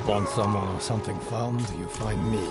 Want someone or something found, you find me.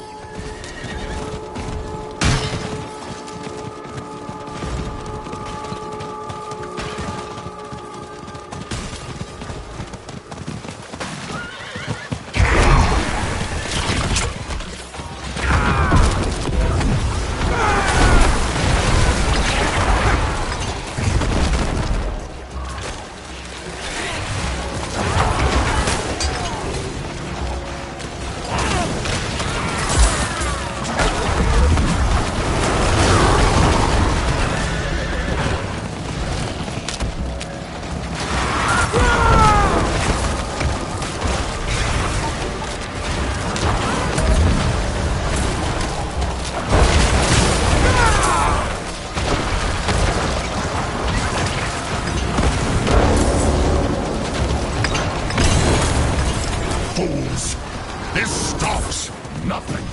Fools! This stops nothing!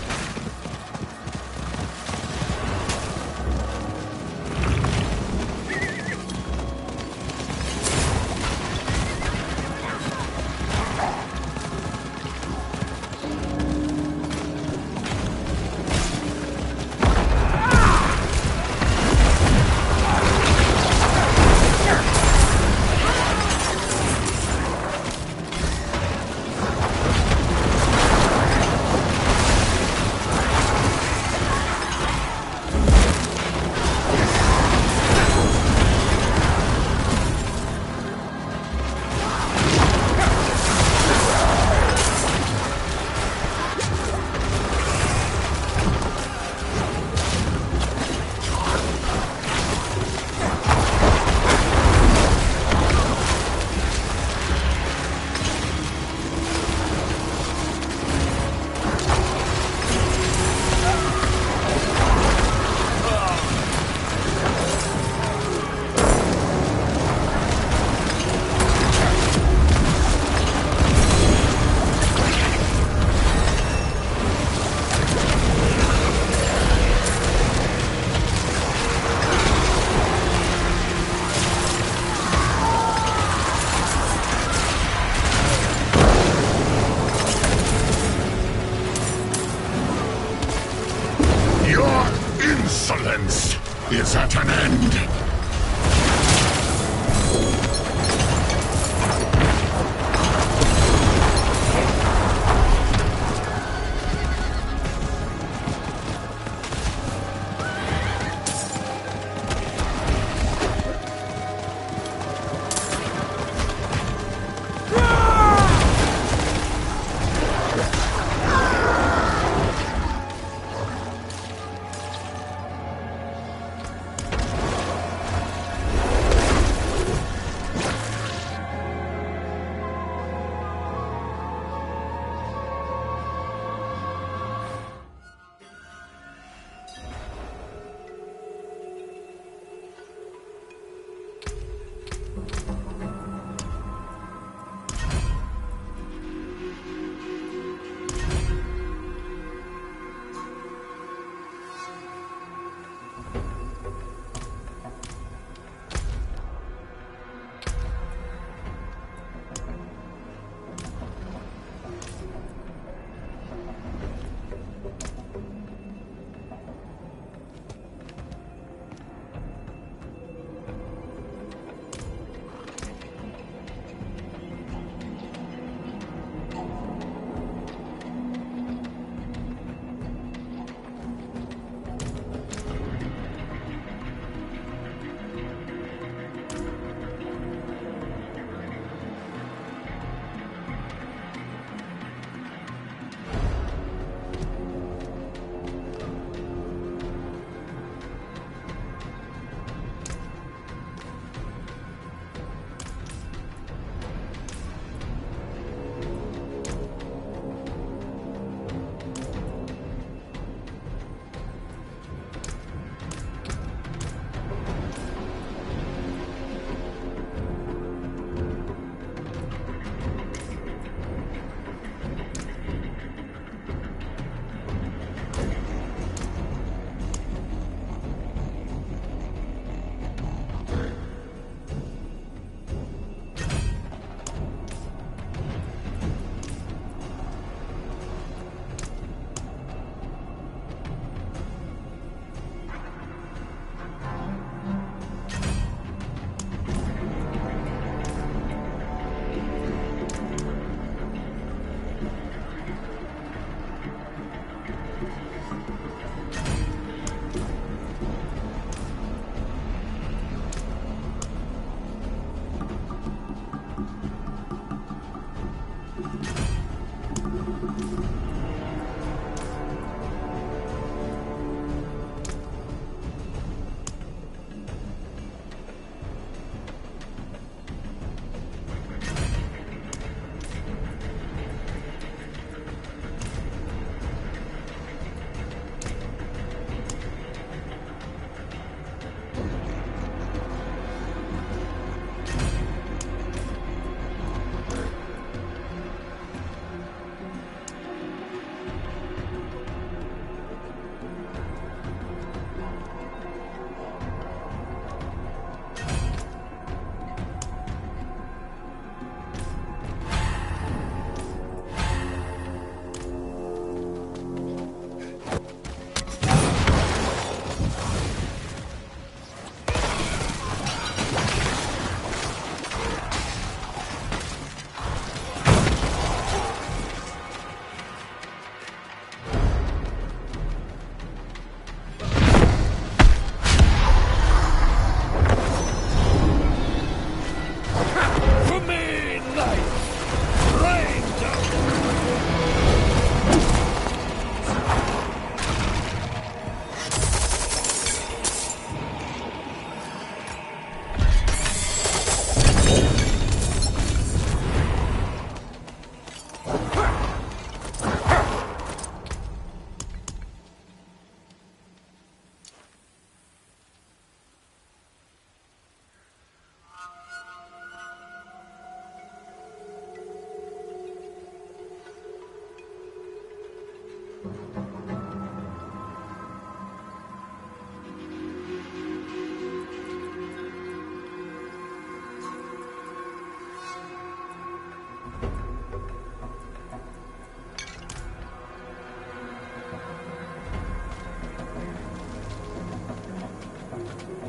Your insolence is at an end!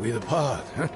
We depart, huh?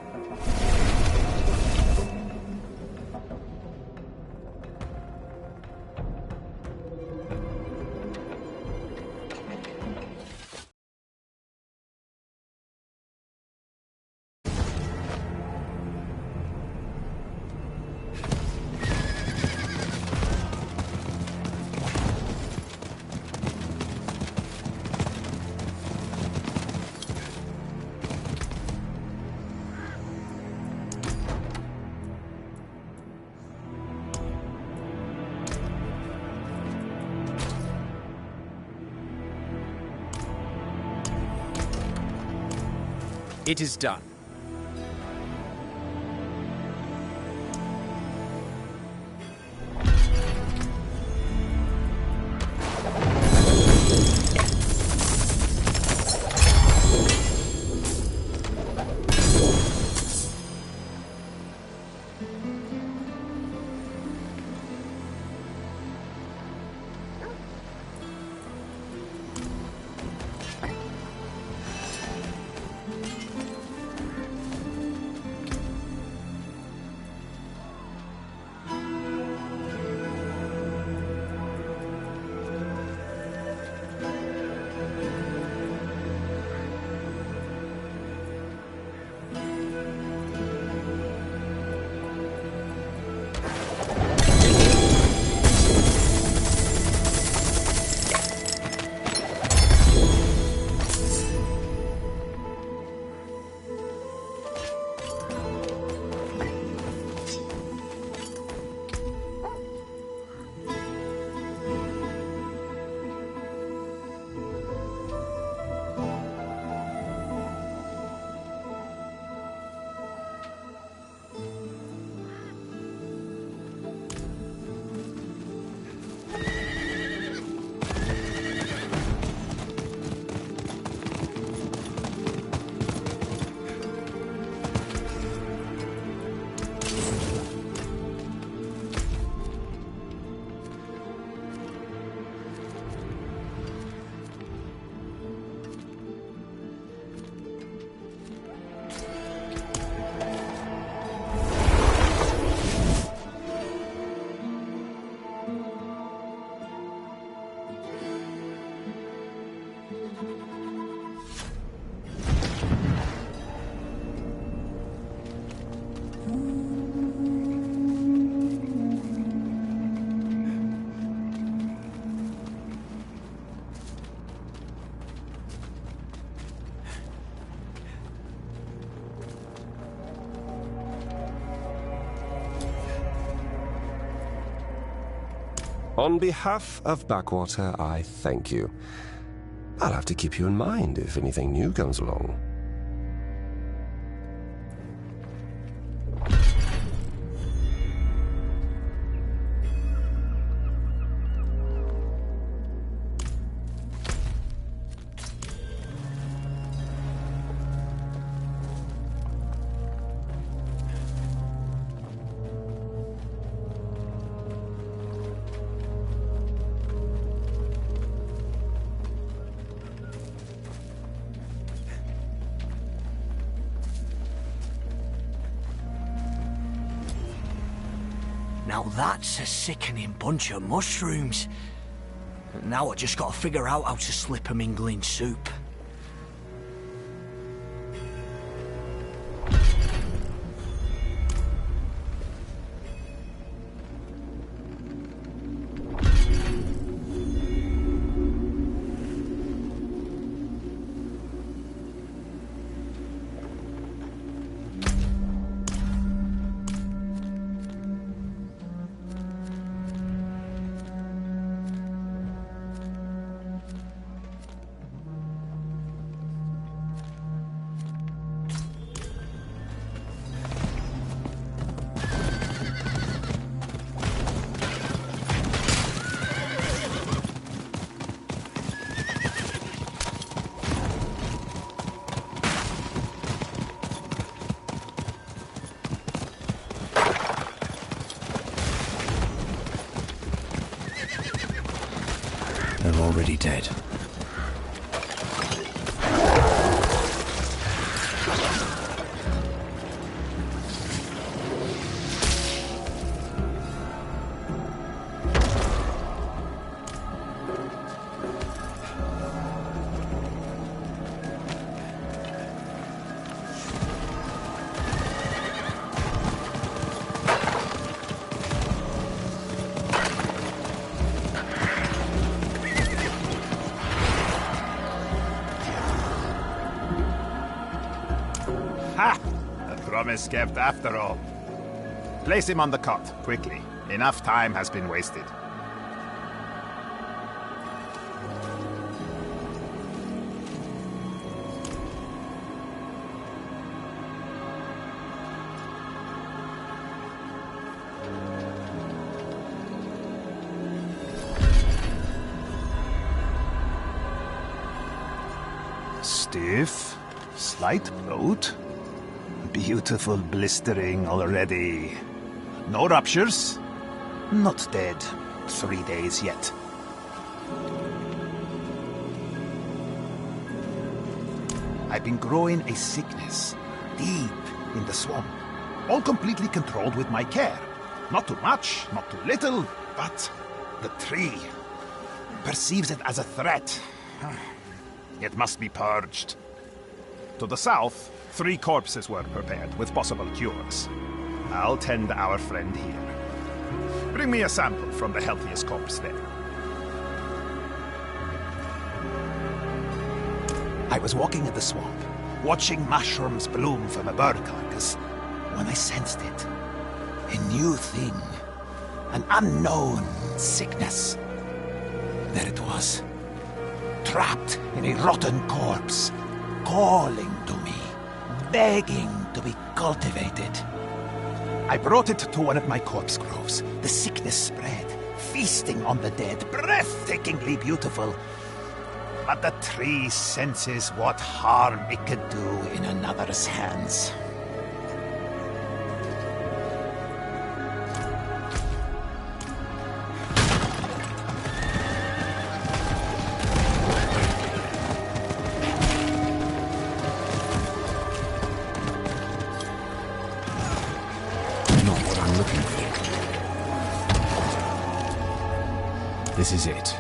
It is done. On behalf of Backwater, I thank you. I'll have to keep you in mind if anything new comes along. Now that's a sickening bunch of mushrooms. Now I just gotta figure out how to slip 'em in Glynn soup. They're already dead. Ha! A promise kept after all. Place him on the cot, quickly. Enough time has been wasted. Stiff, slight bloat. Beautiful blistering already. No ruptures. Not dead. 3 days yet. I've been growing a sickness deep in the swamp. All completely controlled with my care. Not too much, not too little, but the tree perceives it as a threat. It must be purged. To the south, 3 corpses were prepared with possible cures. I'll tend our friend here. Bring me a sample from the healthiest corpse there. I was walking in the swamp, watching mushrooms bloom from a bird carcass, when I sensed it. A new thing. An unknown sickness. There it was. Trapped in a rotten corpse, calling to me, begging to be cultivated. I brought it to one of my corpse groves. The sickness spread, feasting on the dead, breathtakingly beautiful. But the tree senses what harm it could do in another's hands. This is it.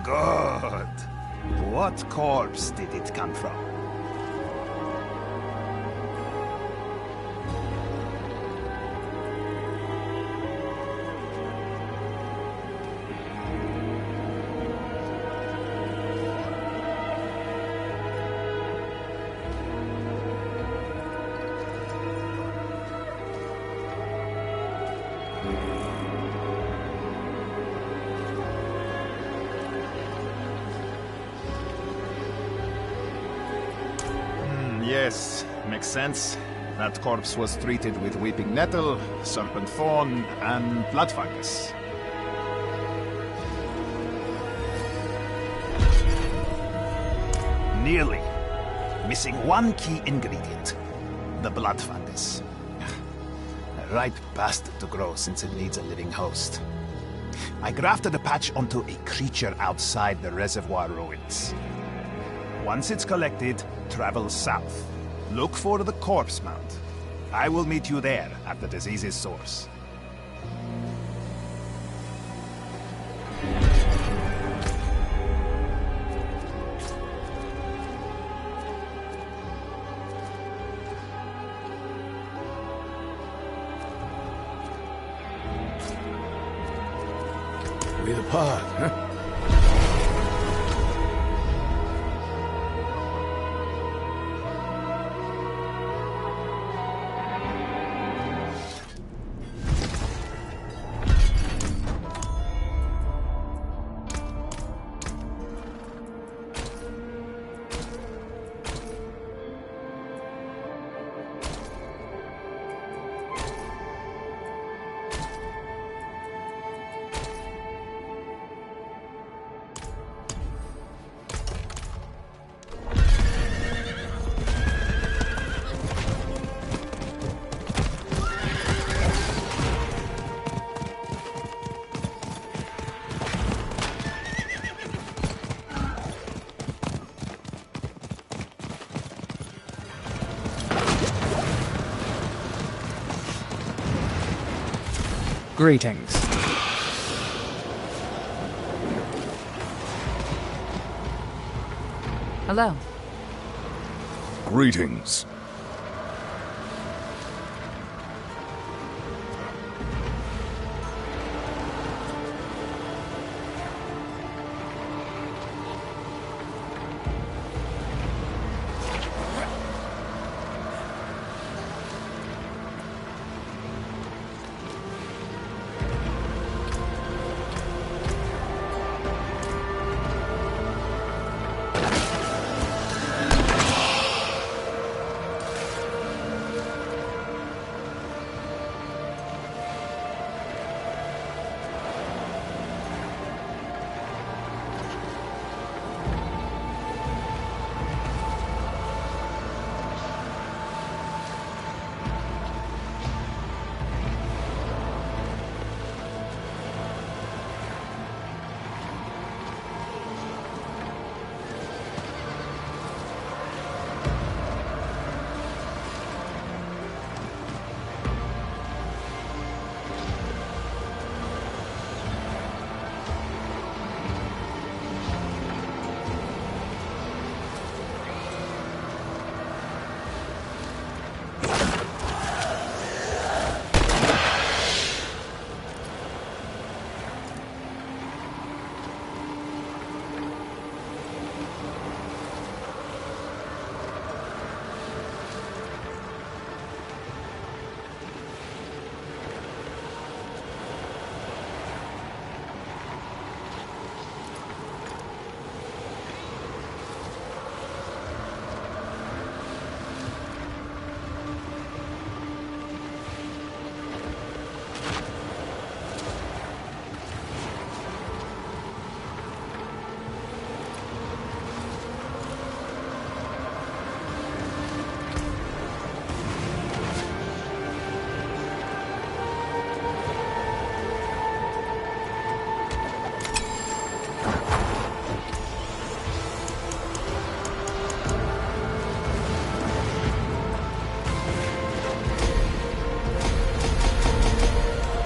Good. What corpse did it come from? Yes, makes sense. That corpse was treated with weeping nettle, serpent thorn, and blood fungus. Nearly. Missing one key ingredient. The blood fungus. A ripe bastard to grow since it needs a living host. I grafted a patch onto a creature outside the reservoir ruins. Once it's collected, travel south. Look for the corpse mount. I will meet you there at the disease's source. We the pod, huh? Greetings. Hello. Greetings.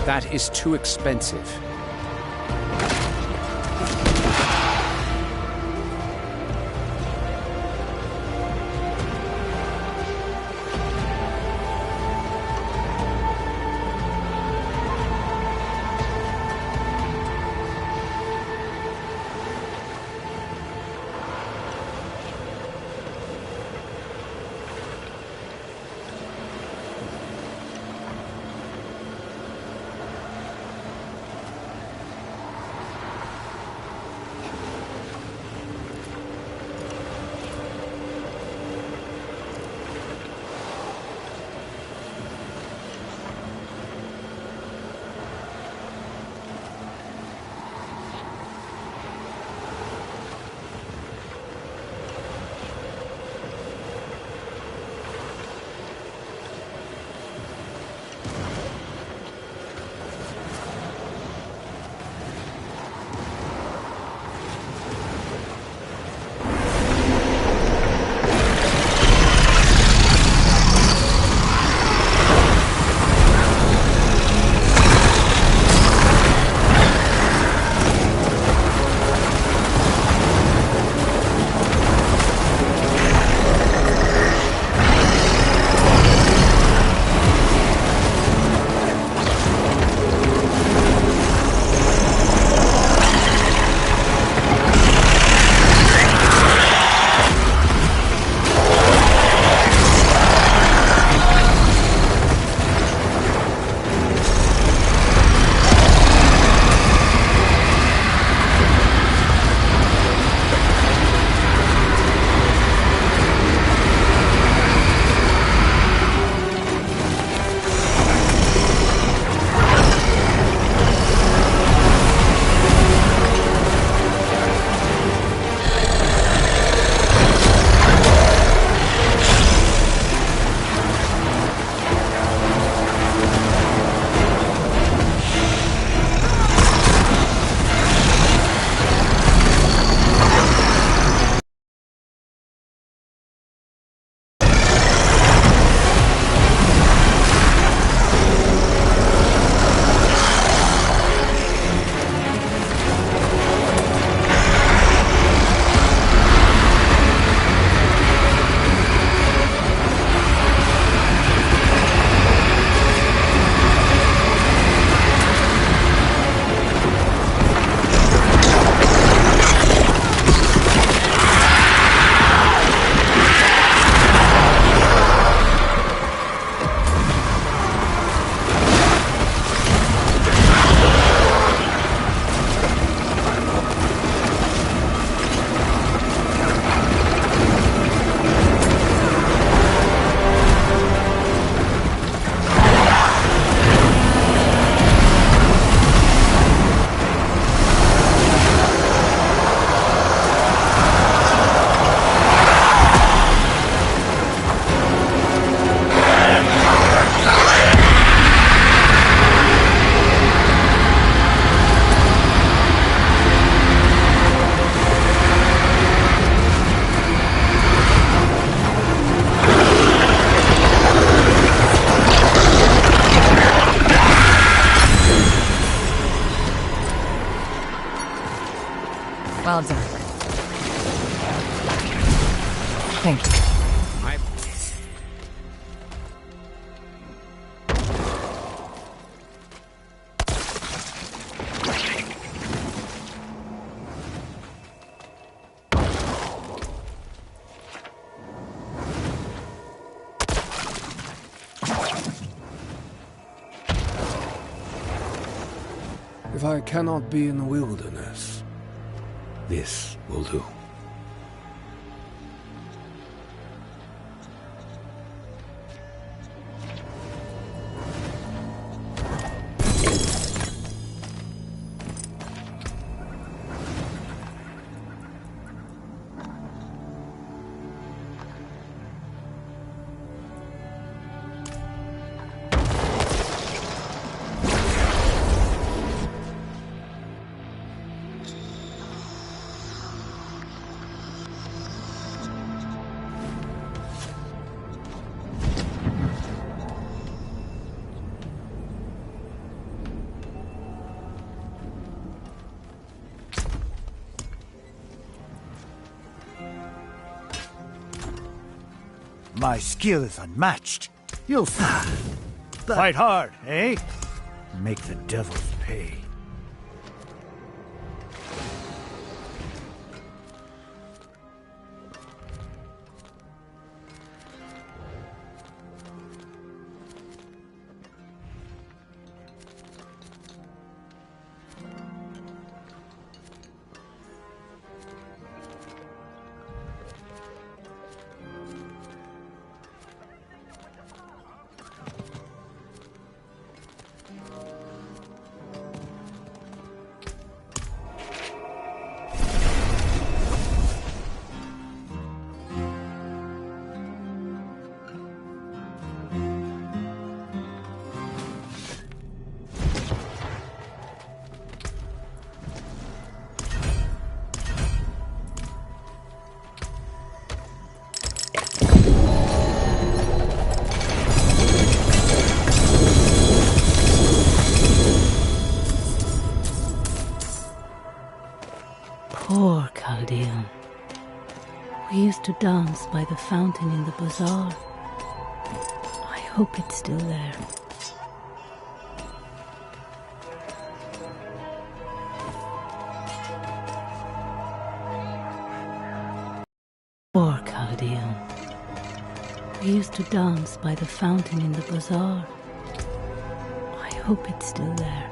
That is too expensive. If I cannot be in the wilderness, this will do. My skill is unmatched. You'll fight hard, eh? Make the devils pay. Poor Chaldean. We used to dance by the fountain in the bazaar. I hope it's still there. Poor Chaldean. We used to dance by the fountain in the bazaar. I hope it's still there.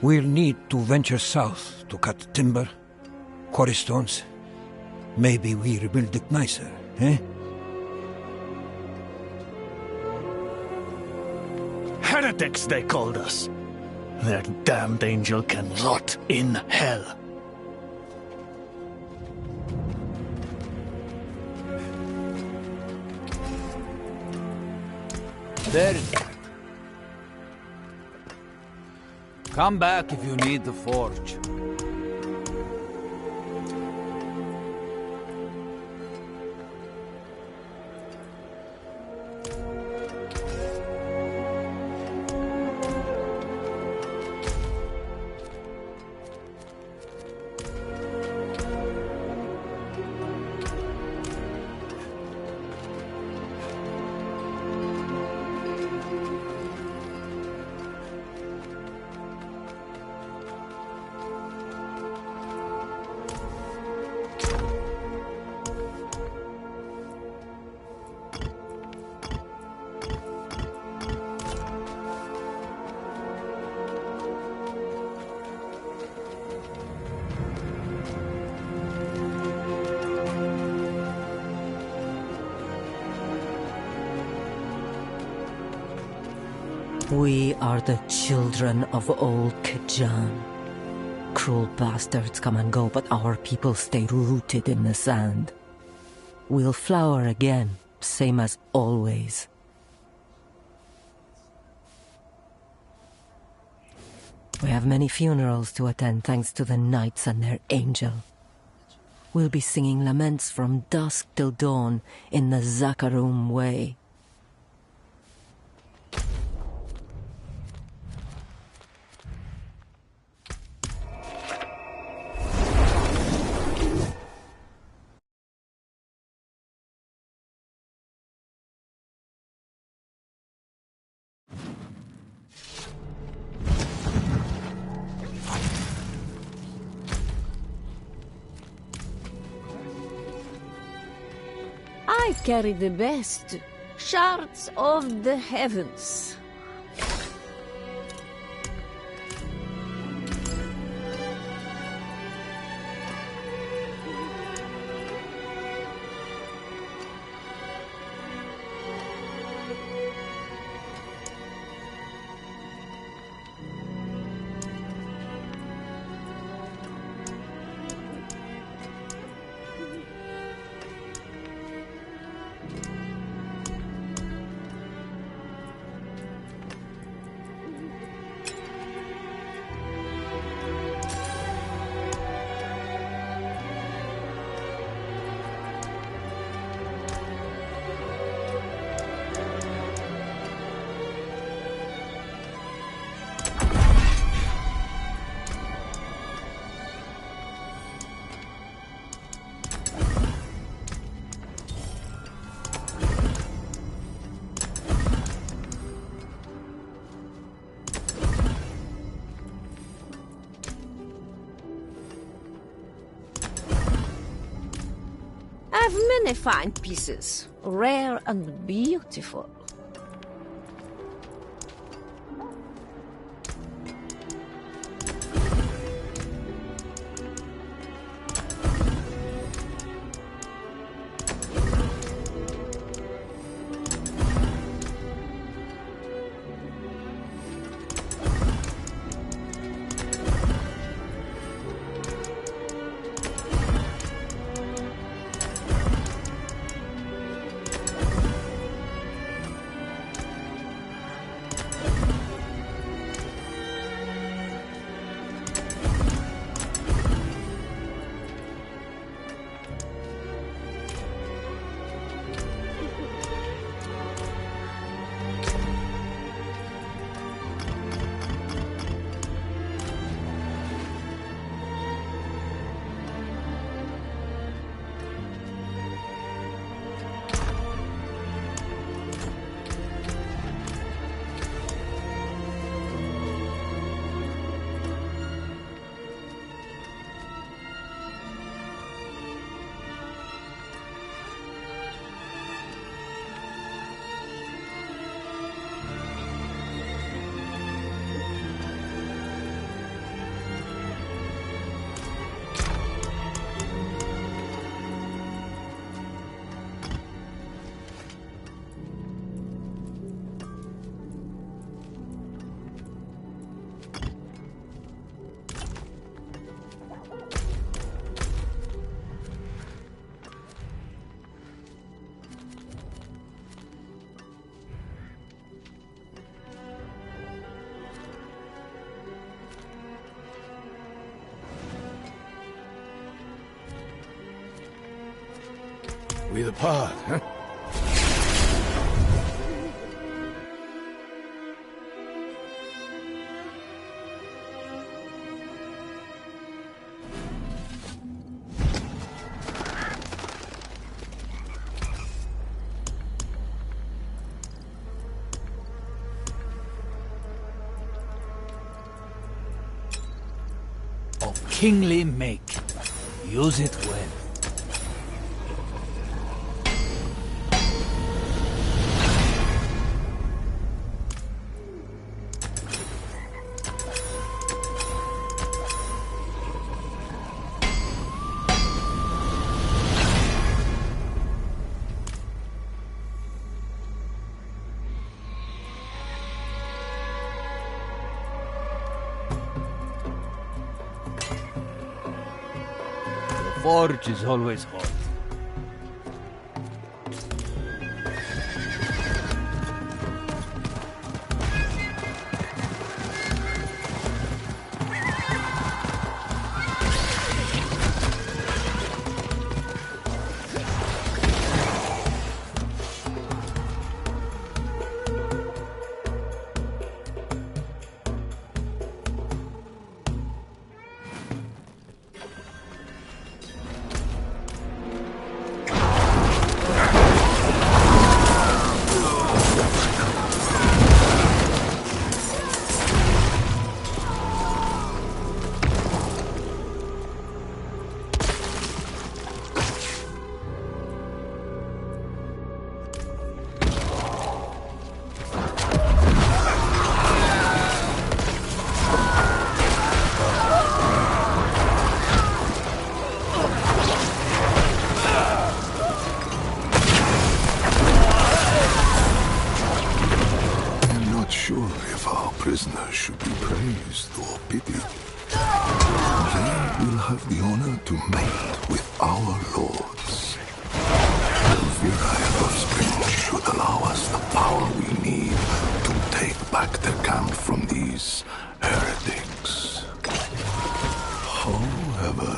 We'll need to venture south to cut timber, quarry stones. Maybe we rebuild it nicer, eh? Heretics, they called us. Their damned angel can rot in hell. There is that. Come back if you need the forge. We are the children of old Kajan. Cruel bastards come and go, but our people stay rooted in the sand. We'll flower again, same as always. We have many funerals to attend thanks to the knights and their angel. We'll be singing laments from dusk till dawn in the Zakarum way. I carry the best shards of the heavens. I have many fine pieces, rare and beautiful. We depart, huh? Of kingly make. Use it well. forge is always hot. Prisoners should be praised or pitied. They will have the honor to mate with our lords. Elvira offspring should allow us the power we need to take back the camp from these heretics. However,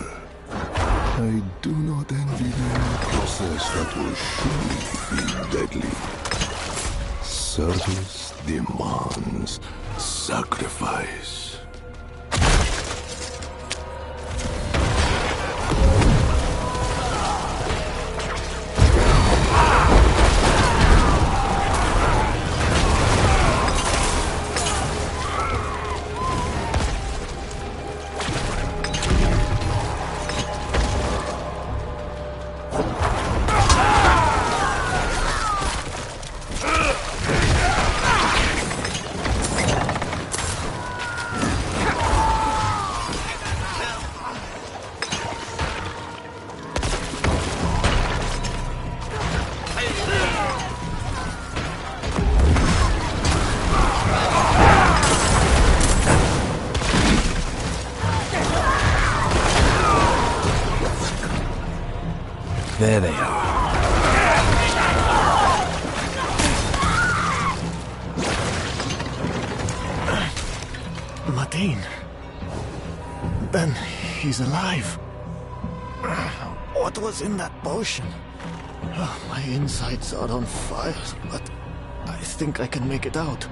I do not envy them a process that will surely be deadly. Service demands sacrifice. There they are. Martin. Ben, he's alive. What was in that potion? Oh, my insides are on fire, but I think I can make it out.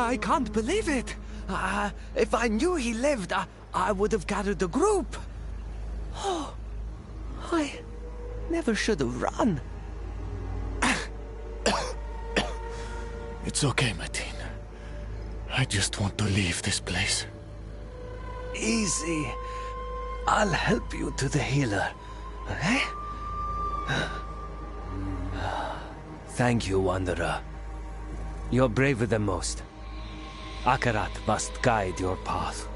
I can't believe it. If I knew he lived, I would have gathered the group. Oh, I never should have run. It's okay, Mateen. I just want to leave this place. Easy. I'll help you to the healer. Okay? Thank you, Wanderer. You're braver than most. Akarat must guide your path.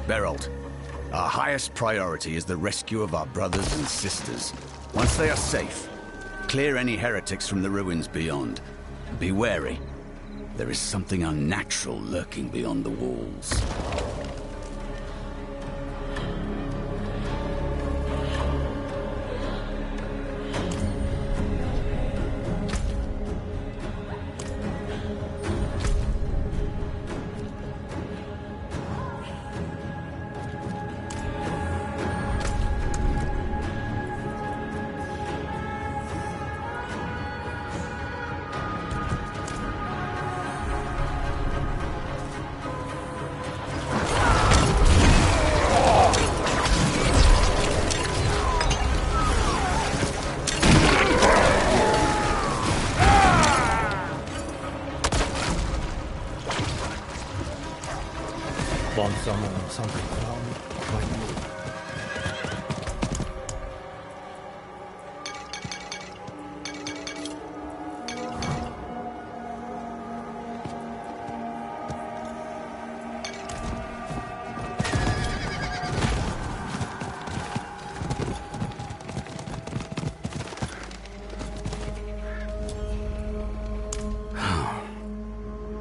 Berold, our highest priority is the rescue of our brothers and sisters. Once they are safe, clear any heretics from the ruins beyond. Be wary. There is something unnatural lurking beyond the walls. Want something from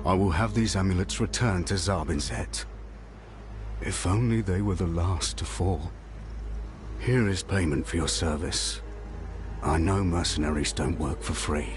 I will have these amulets returned to Zabinzet. If only they were the last to fall. Here is payment for your service. I know mercenaries don't work for free.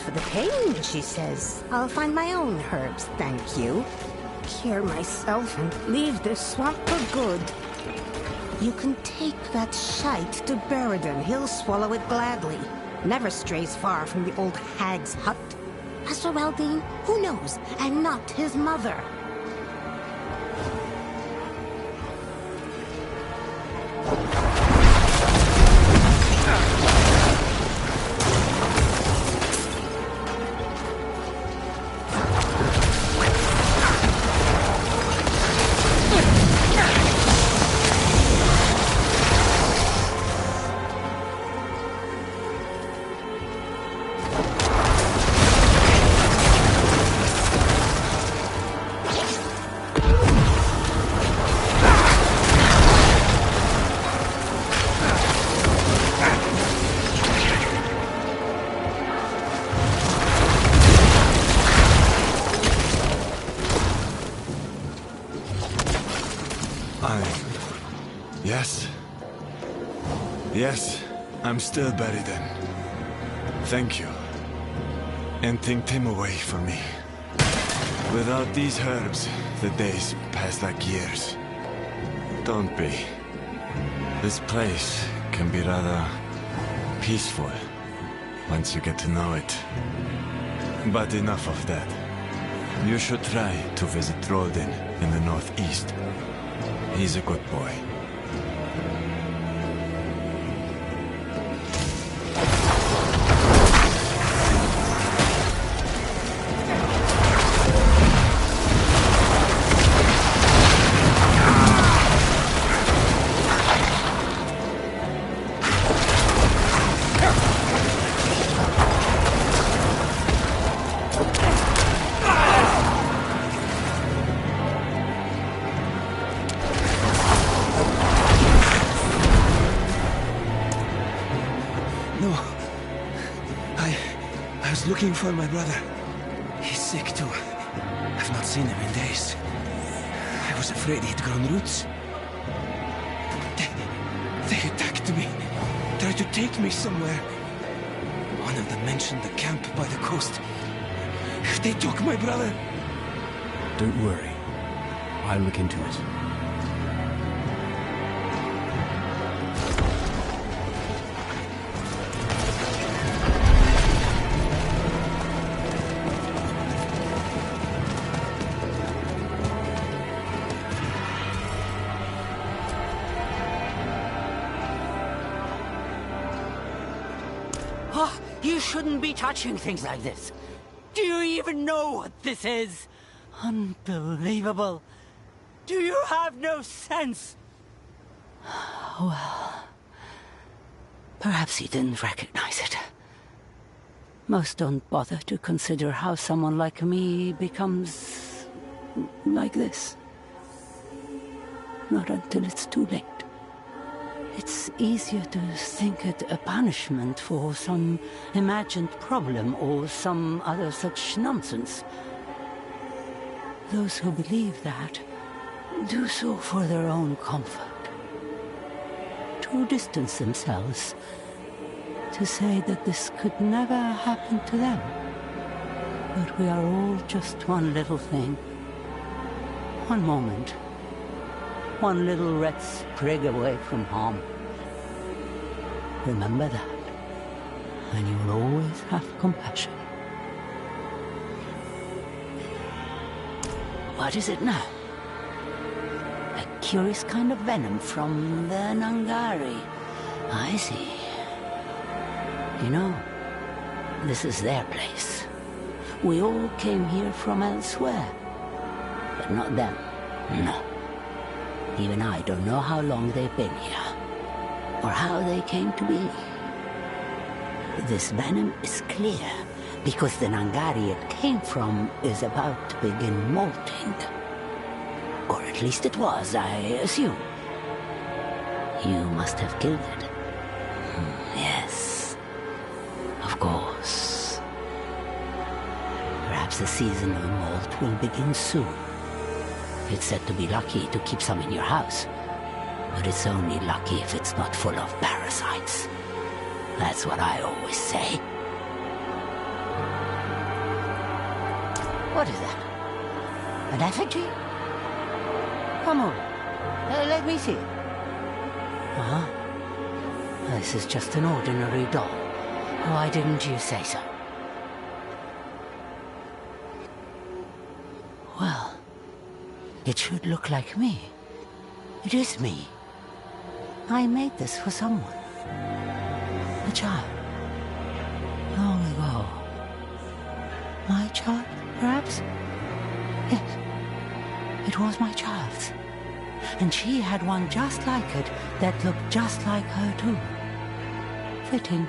For the pain, she says. I'll find my own herbs, thank you. Cure myself and leave this swamp for good. You can take that shite to Beridan. He'll swallow it gladly. Never strays far from the old hag's hut. As for Eldine, who knows? I'm not his mother. Yes, I'm still Beridan. Thank you. And think him away from me. Without these herbs, the days pass like years. Don't be. This place can be rather peaceful once you get to know it. But enough of that. You should try to visit Roldan in the northeast. He's a good boy. Looking for my brother. He's sick too. I've not seen him in days. I was afraid he'd grown roots. They attacked me. Tried to take me somewhere. One of them mentioned the camp by the coast. They took my brother. Don't worry. I'll look into it. You shouldn't be touching things like this. Do you even know what this is? Unbelievable. Do you have no sense? Well, perhaps he didn't recognize it. Most don't bother to consider how someone like me becomes like this. Not until it's too late. It's easier to think it a punishment for some imagined problem or some other such nonsense. Those who believe that do so for their own comfort. To distance themselves, to say that this could never happen to them. But we are all just one little thing. One moment. One little red sprig away from harm. Remember that, and you will always have compassion. What is it now? A curious kind of venom from the Nangari. I see. You know, this is their place. We all came here from elsewhere, but not them. No. Even I don't know how long they've been here, or how they came to be. This venom is clear, because the Nangari it came from is about to begin molting. Or at least it was, I assume. You must have killed it. Yes, of course. Perhaps the season of molt will begin soon. It's said to be lucky to keep some in your house, but it's only lucky if it's not full of parasites. That's what I always say. What is that? An effigy? Come on, let me see. Huh? This is just an ordinary doll. Why didn't you say so? Well, it should look like me. It is me. I made this for someone. A child. Long ago. My child, perhaps? Yes. It was my child's. And she had one just like it that looked just like her too. Fitting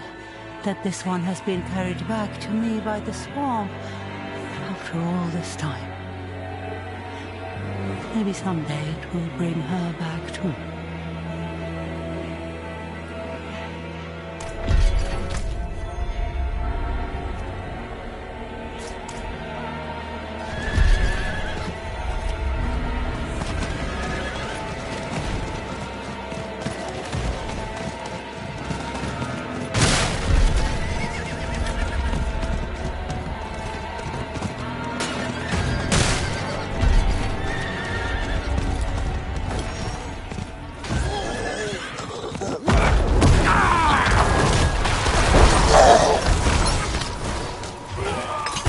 that this one has been carried back to me by the swamp after all this time. Maybe someday it will bring her back too.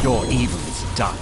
Your evil is done.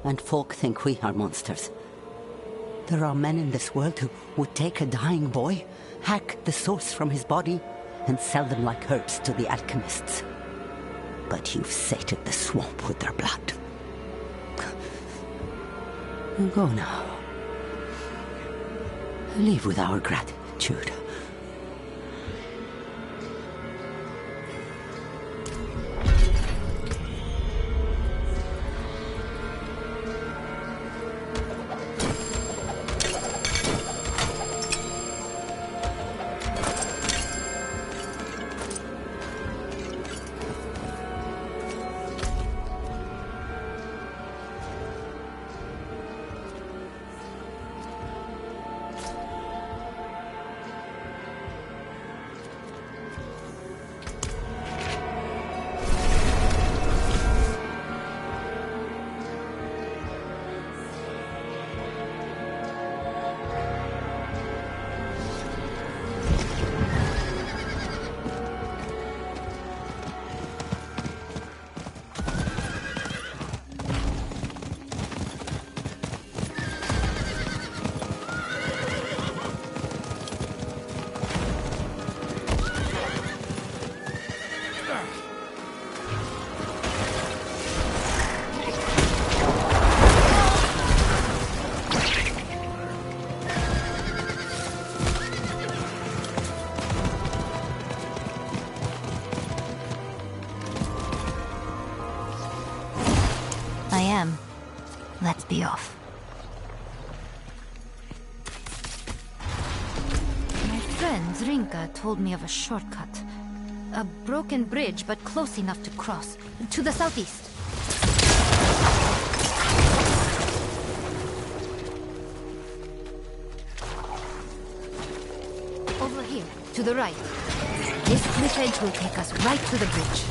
And folk think we are monsters. There are men in this world who would take a dying boy, hack the source from his body, and sell them like herbs to the alchemists. But you've sated the swamp with their blood. Go now. Leave with our gratitude. I am. Let's be off. My friend Zrinka told me of a shortcut. A broken bridge, but close enough to cross. To the southeast. Over here, to the right. This cliff edge will take us right to the bridge.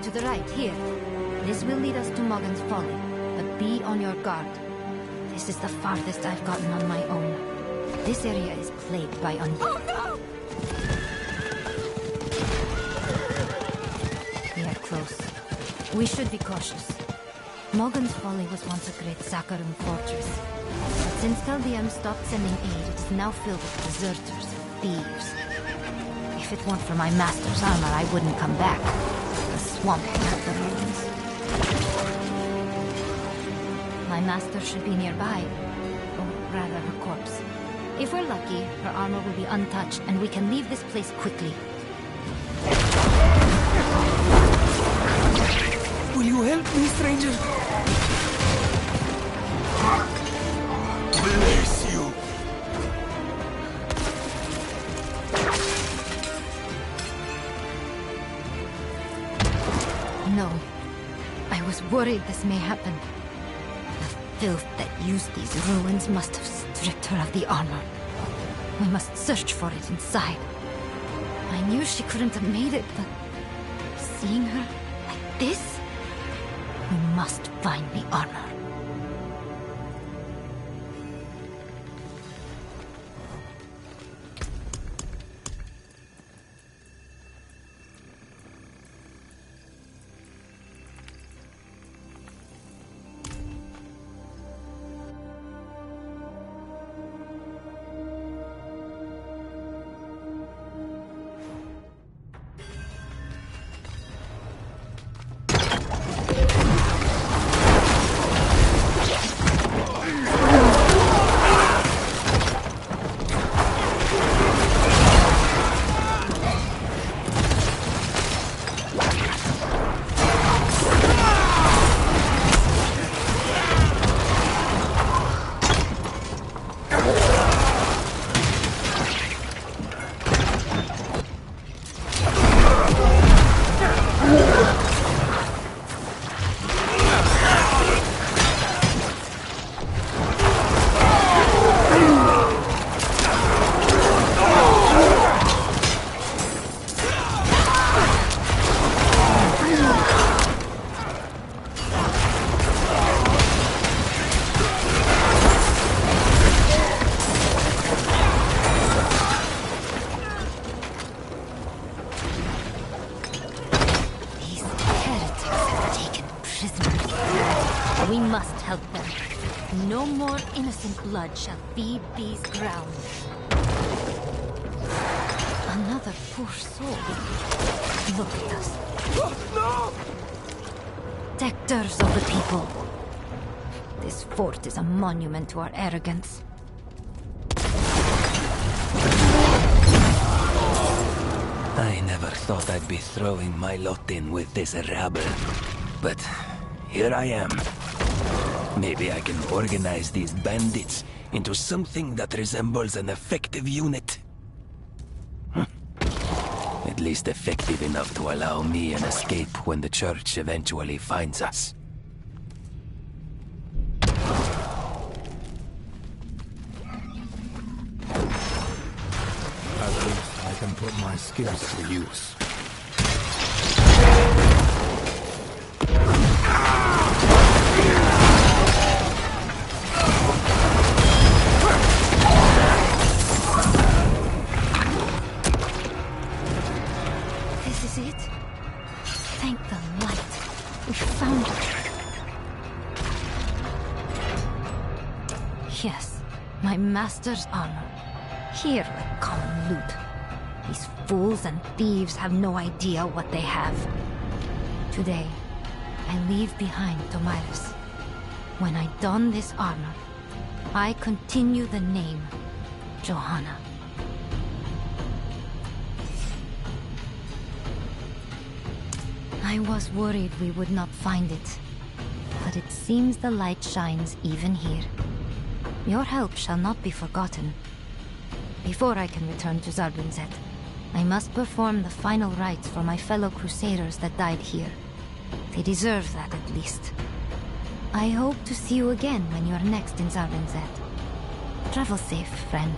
To the right, here. This will lead us to Morgan's Folly, but be on your guard. This is the farthest I've gotten on my own. This area is plagued by Oh no! We are close. We should be cautious. Morgan's Folly was once a great Sakharum fortress. But since Chaldean stopped sending aid, it is now filled with deserters, thieves. If it weren't for my master's armor, I wouldn't come back. The swamp, not the ruins. My master should be nearby. Or rather, her corpse. If we're lucky, her armor will be untouched, and we can leave this place quickly. Will you help me, stranger? Bless you. No. I was worried this may happen. The filth that used these ruins must have stripped her of the armor. We must search for it inside. I knew she couldn't have made it, but seeing her like this, we must find the armor. We must help them. No more innocent blood shall feed these grounds. Another poor soul. Look at us. No! Protectors of the people. This fort is a monument to our arrogance. I never thought I'd be throwing my lot in with this rabble. But here I am. Maybe I can organize these bandits into something that resembles an effective unit. At least effective enough to allow me an escape when the church eventually finds us. At least I can put my skills to use. This is it? Thank the light. We found it. Yes, my master's armor. Here, like common loot. These fools and thieves have no idea what they have. Today, I leave behind Tomaris. When I don this armor, I continue the name Johanna. I was worried we would not find it, but it seems the light shines even here. Your help shall not be forgotten. Before I can return to Zarbinzet, I must perform the final rites for my fellow crusaders that died here. They deserve that at least. I hope to see you again when you're next in Zarbinzet. Travel safe, friend.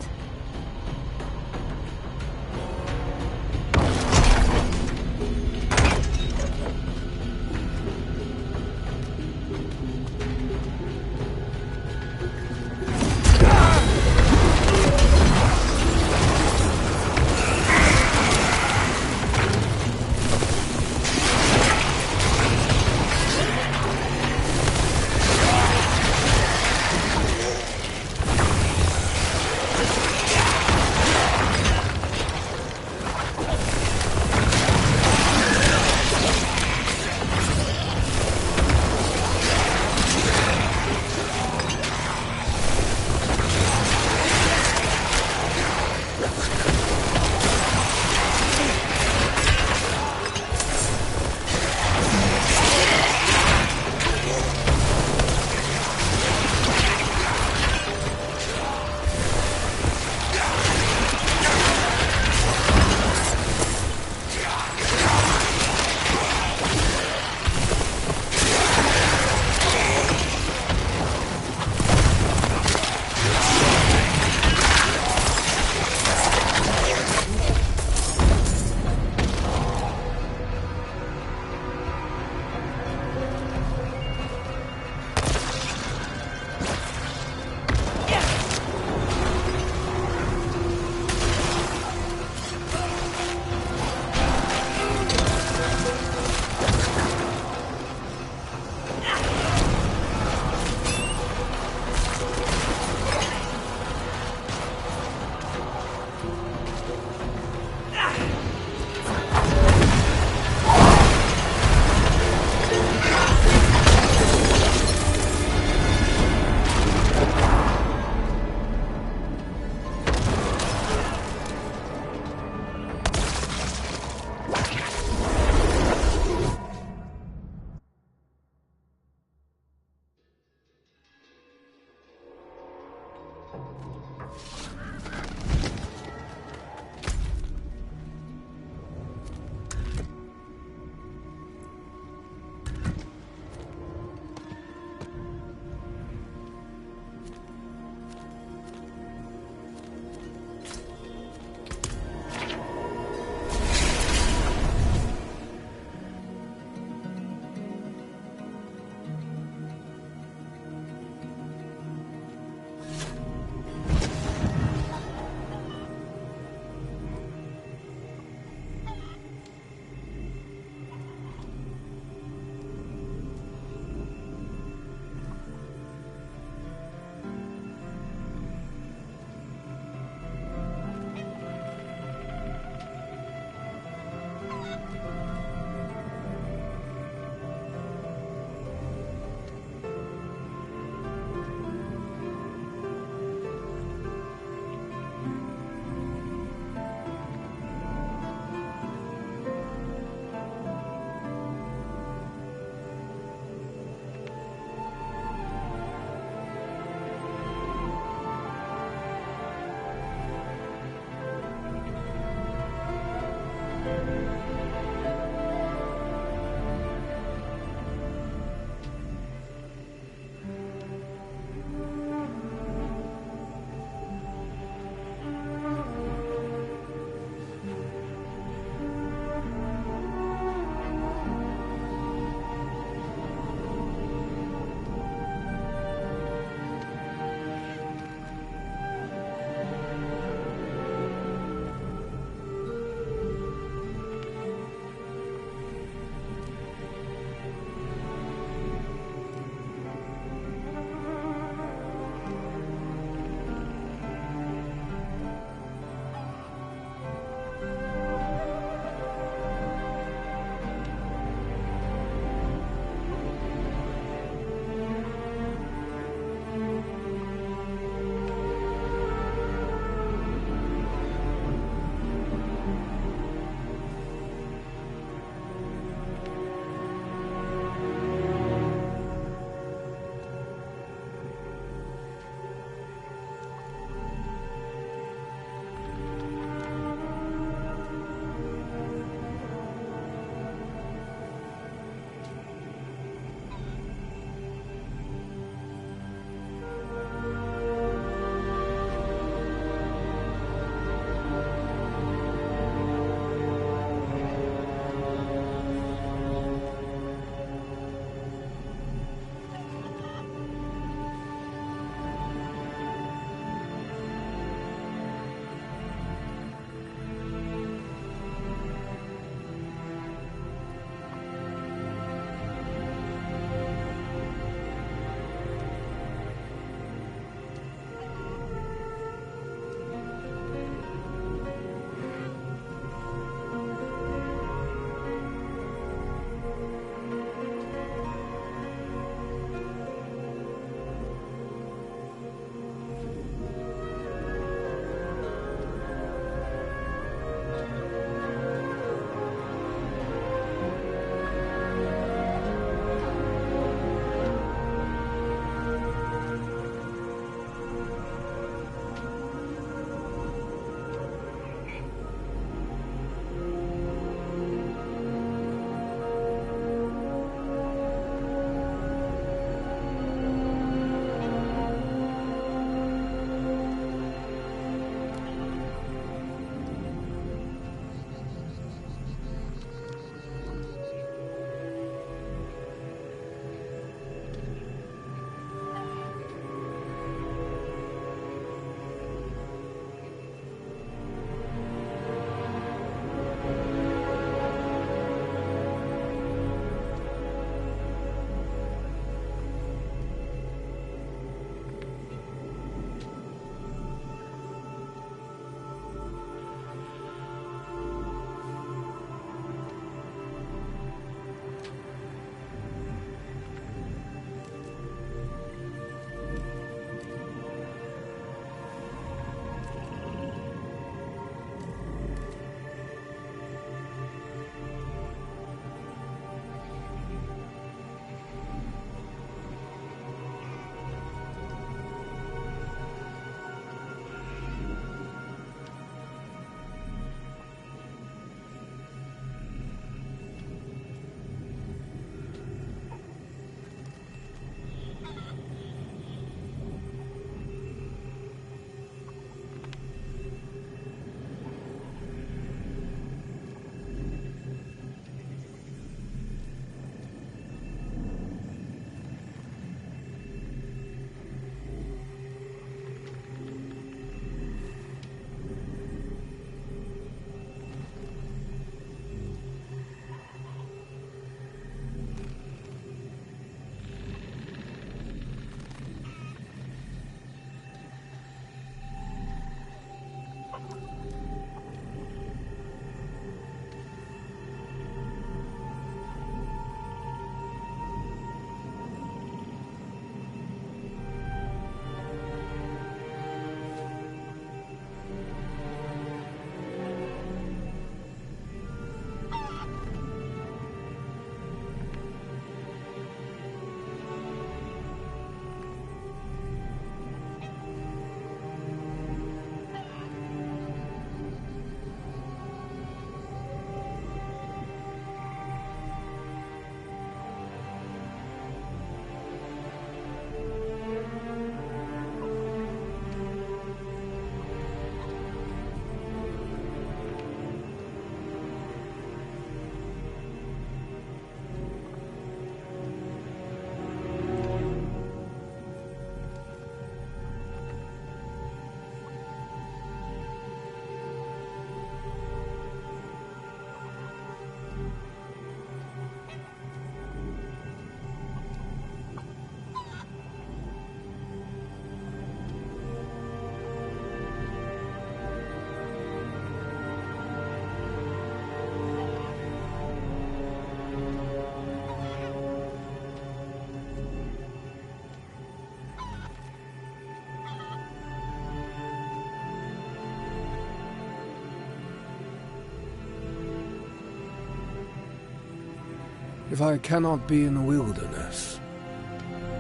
If I cannot be in the wilderness,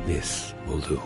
this will do.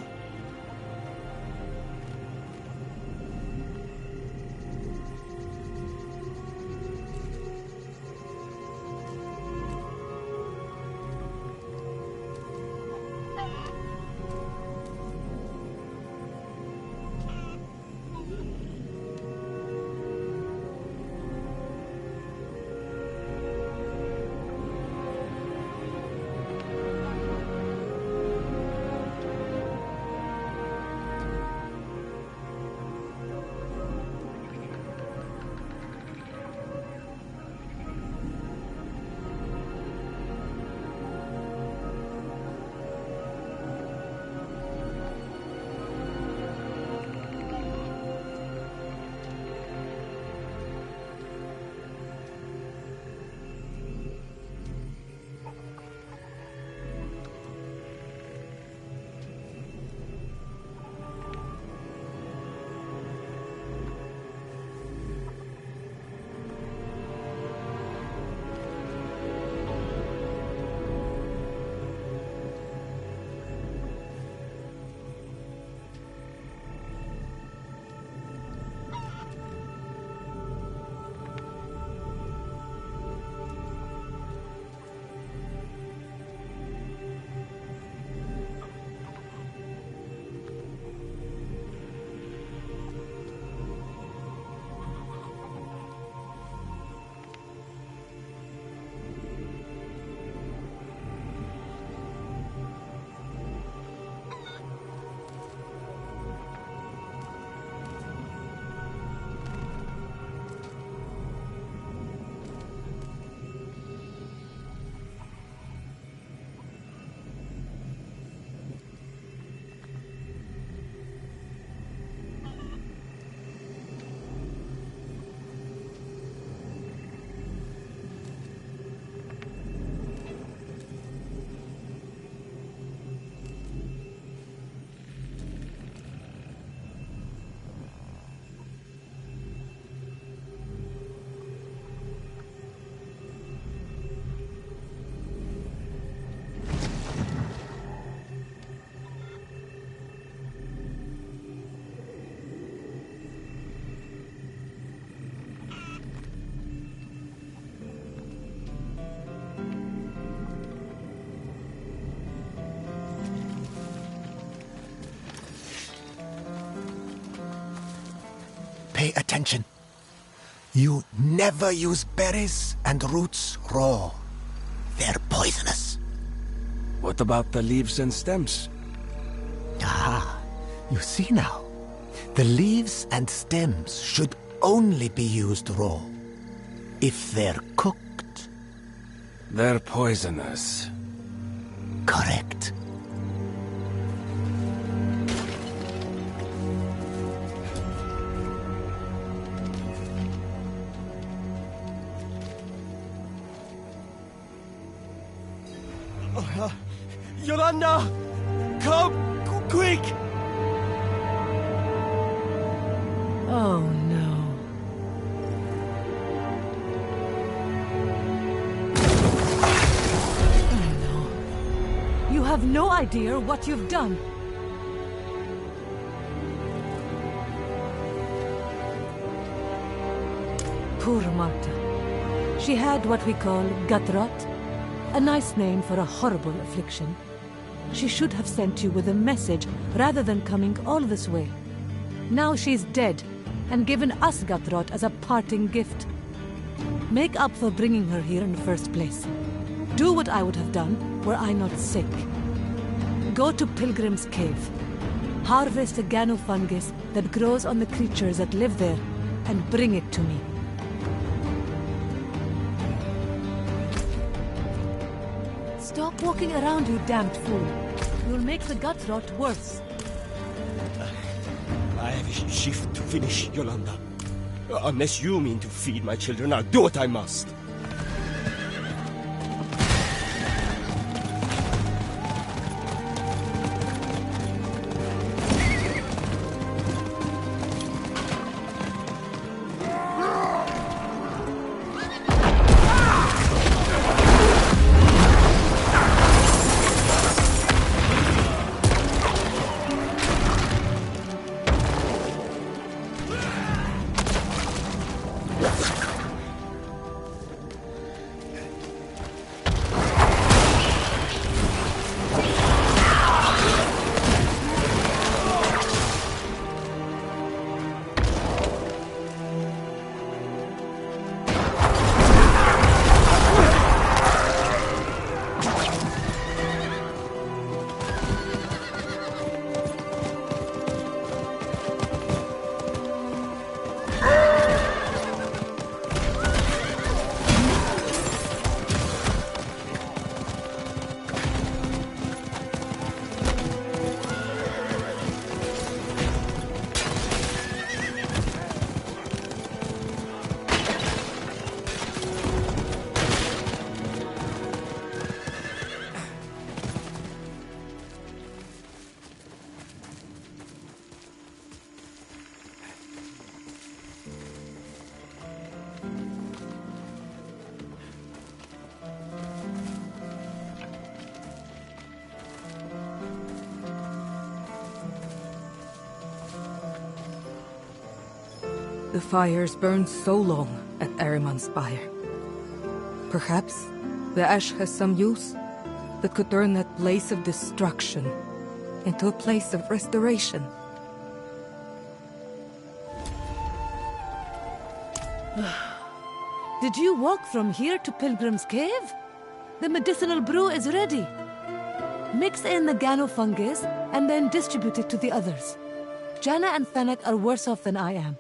Pay attention. You never use berries and roots raw. They're poisonous. What about the leaves and stems? Ah, you see now. The leaves and stems should only be used raw. If they're cooked... They're poisonous. Correct. Yolanda! Come! Quick! Oh, no. Oh, no. You have no idea what you've done. Poor Marta. She had what we call gut rot, a nice name for a horrible affliction. She should have sent you with a message rather than coming all this way. Now she's dead and given us gut rot as a parting gift. Make up for bringing her here in the first place. Do what I would have done were I not sick. Go to Pilgrim's Cave. Harvest a Ganu fungus that grows on the creatures that live there and bring it to me. Stop walking around, you damned fool. You'll make the gut rot worse. I have a shift to finish, Yolanda. Unless you mean to feed my children, I'll do what I must. The fires burned so long at Ahriman's spire. Perhaps the ash has some use that could turn that place of destruction into a place of restoration. Did you walk from here to Pilgrim's Cave? The medicinal brew is ready. Mix in the Ganofungus and then distribute it to the others. Janna and Fennec are worse off than I am.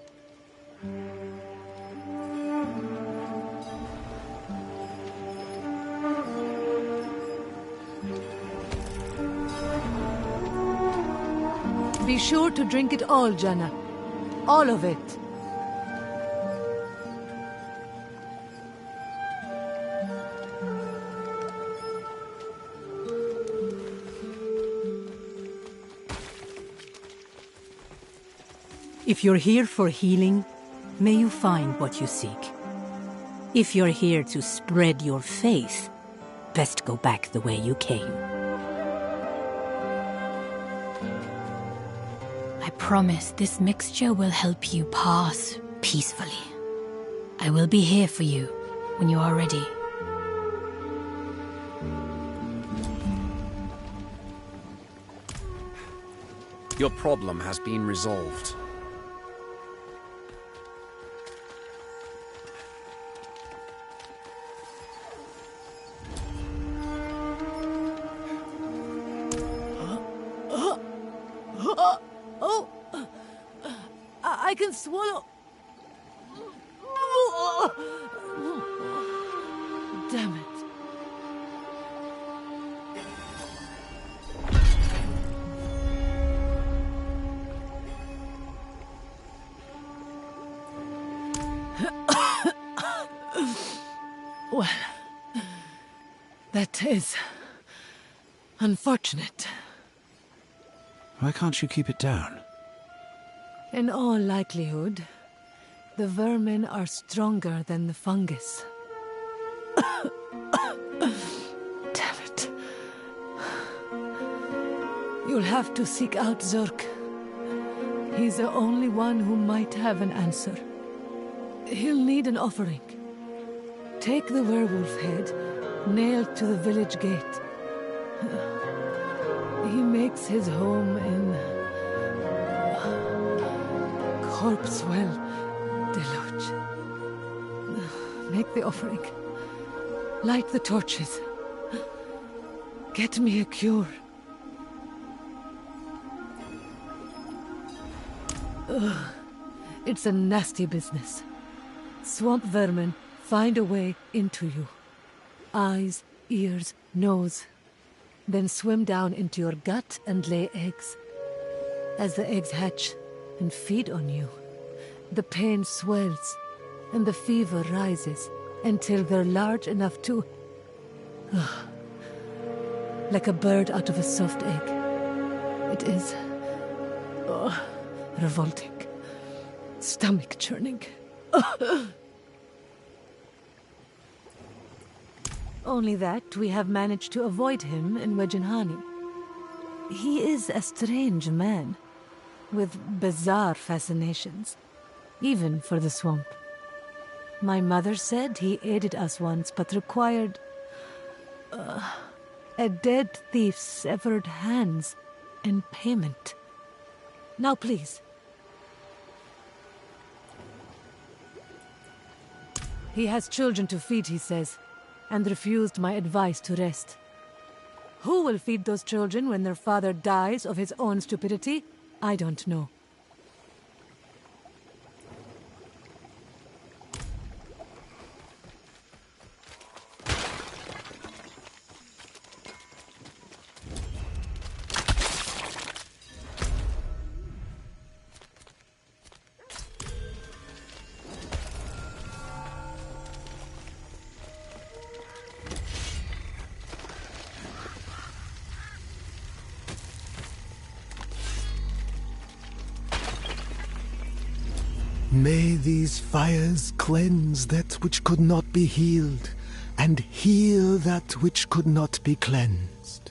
Be sure to drink it all, Janna. All of it. If you're here for healing, may you find what you seek. If you're here to spread your faith, best go back the way you came. I promise this mixture will help you pass peacefully. I will be here for you when you are ready. Your problem has been resolved. I can swallow. Damn it. Well, that is unfortunate. Why can't you keep it down? In all likelihood, the vermin are stronger than the fungus. Damn it. You'll have to seek out Zurk. He's the only one who might have an answer. He'll need an offering. Take the werewolf head, nailed to the village gate. He makes his home in Corpsewell, Deloge. Make the offering. Light the torches. Get me a cure. Ugh. It's a nasty business. Swamp vermin find a way into you. Eyes, ears, nose. Then swim down into your gut and lay eggs. As the eggs hatch and feed on you, the pain swells and the fever rises until they're large enough to... like a bird out of a soft egg. It is... revolting. Stomach churning. Only that we have managed to avoid him in Wedgenhani. He is a strange man, with bizarre fascinations, even for the swamp. My mother said he aided us once, but required... a dead thief's severed hands in payment. Now please. He has children to feed, he says, and refused my advice to rest. Who will feed those children when their father dies of his own stupidity? I don't know. May these fires cleanse that which could not be healed, and heal that which could not be cleansed.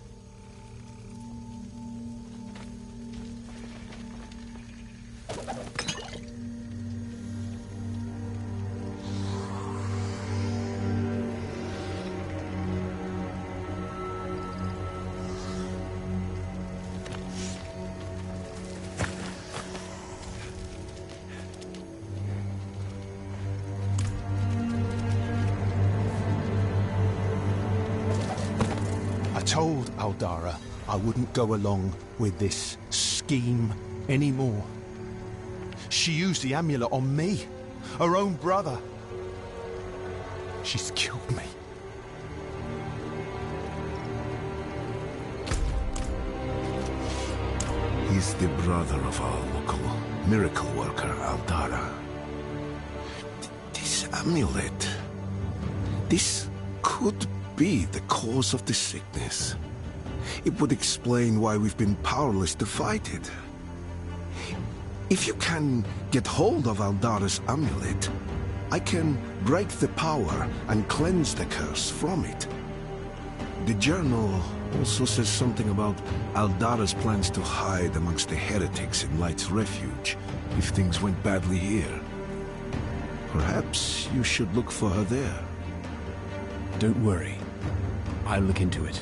told Aldara I wouldn't go along with this scheme anymore. She used the amulet on me, her own brother. She's killed me. He's the brother of our local miracle worker, Aldara. This amulet... this could be the cause of the sickness. It would explain why we've been powerless to fight it. If you can get hold of Aldara's amulet, I can break the power and cleanse the curse from it. The journal also says something about Aldara's plans to hide amongst the heretics in Light's Refuge if things went badly here. Perhaps you should look for her there. Don't worry. I'll look into it.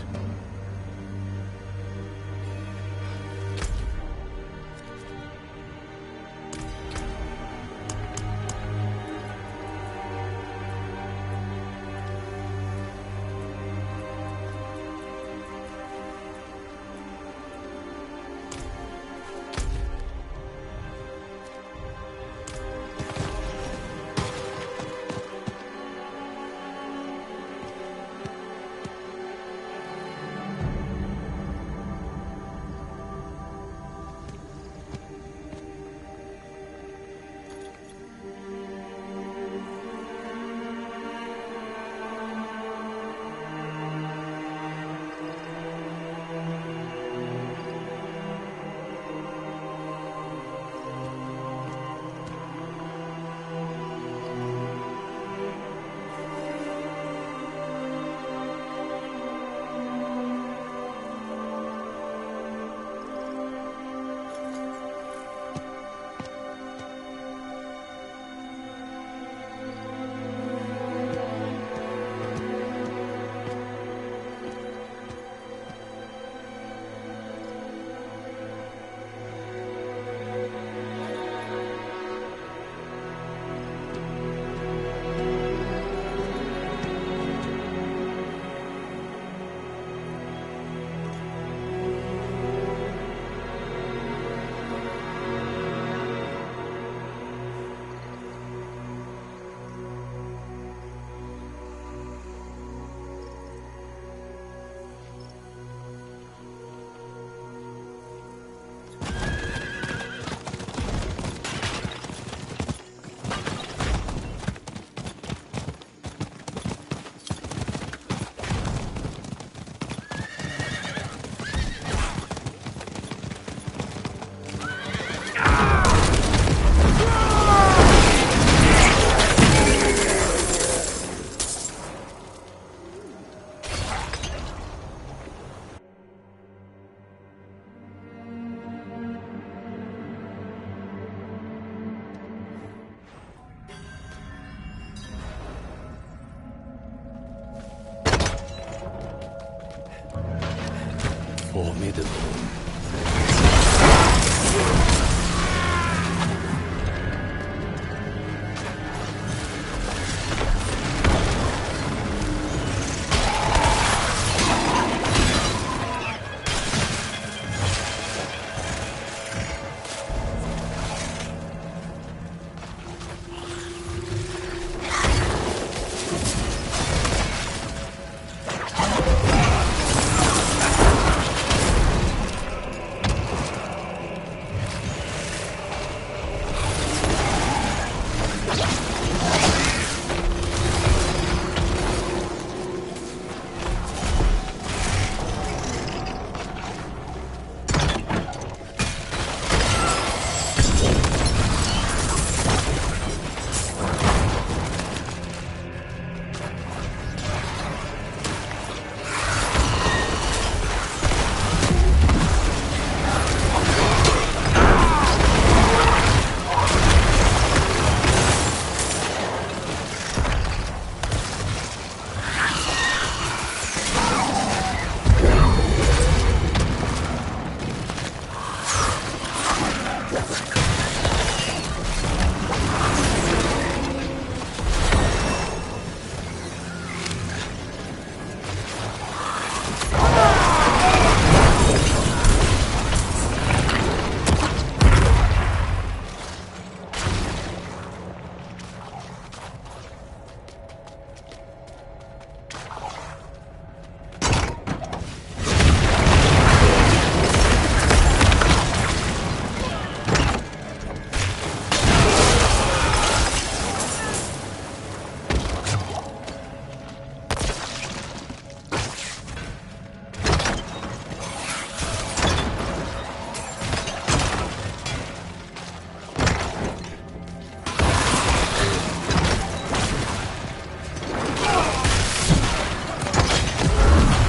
Formidable.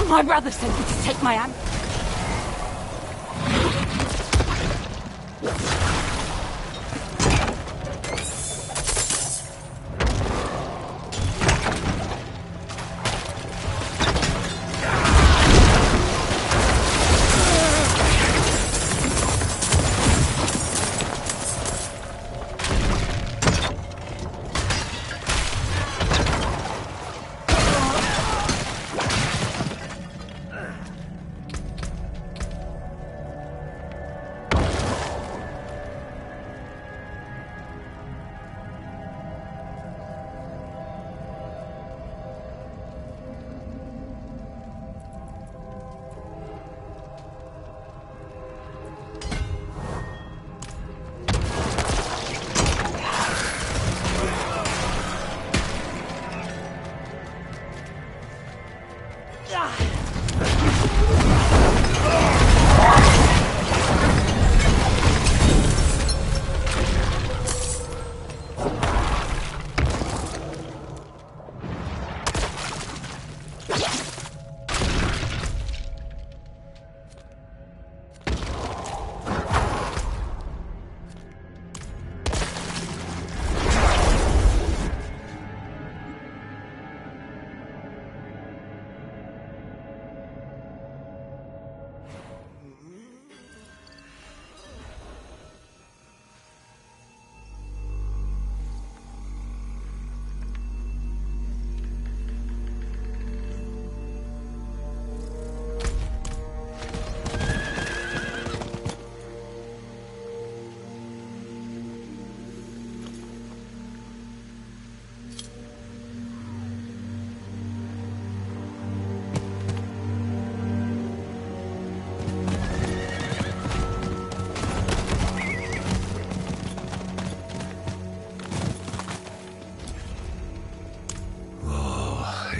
My brother sent me to take my amulet.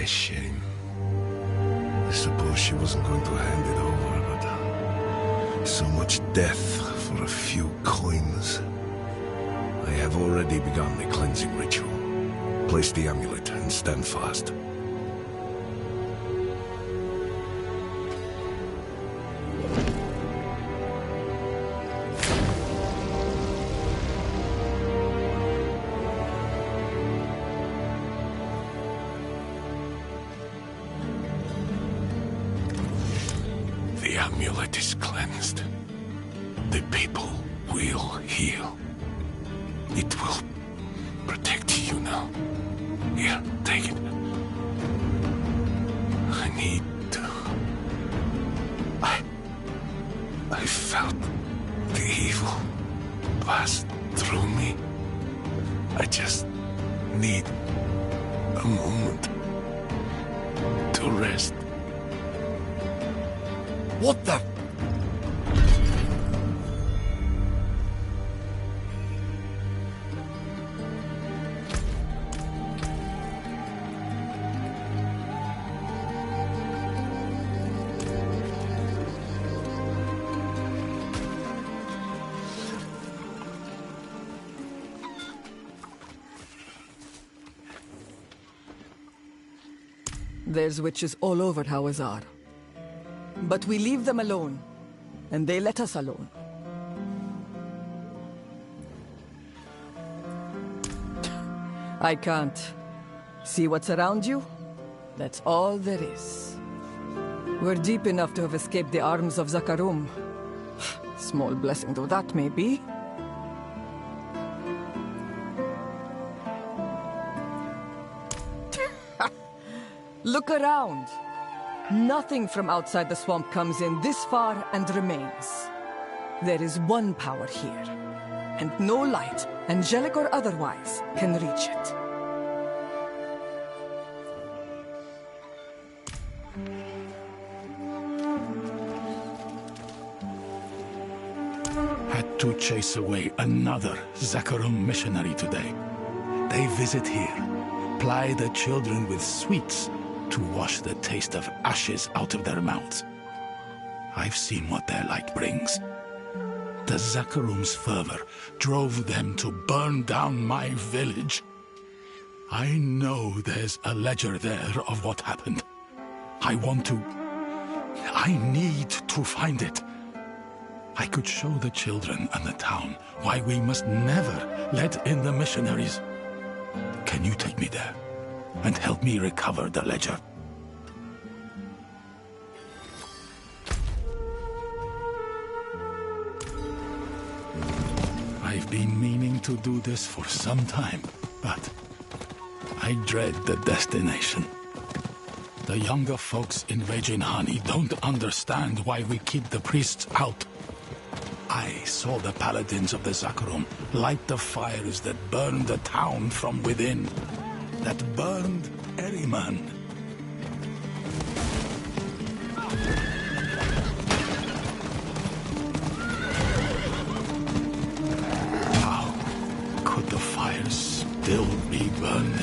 Shame. I suppose she wasn't going to hand it over, but so much death for a few coins. I have already begun the cleansing ritual. Place the amulet and stand fast. The amulet is cleansed. The people will heal. It will protect you now. Here, take it. I need to... I felt the evil pass through me. I just need a moment to rest. What the... There's witches all over Hawazar. But we leave them alone, and they let us alone. I can't. See what's around you? That's all there is. We're deep enough to have escaped the arms of Zakarum. Small blessing though that may be. Look around. Nothing from outside the swamp comes in this far and remains. There is one power here, and no light, angelic or otherwise, can reach it. Had to chase away another Zakarum missionary today. They visit here, ply the children with sweets to wash the taste of ashes out of their mouths. I've seen what their light brings. The Zakarum's fervor drove them to burn down my village. I know there's a ledger there of what happened. I want to I need to find it. I could show the children and the town why we must never let in the missionaries. Can you take me there and help me recover the ledger? I've been meaning to do this for some time, but I dread the destination. The younger folks in Vejinhani don't understand why we keep the priests out. I saw the paladins of the Zakarum light the fires that burned the town from within, that burned Eriman. How could the fires still be burning?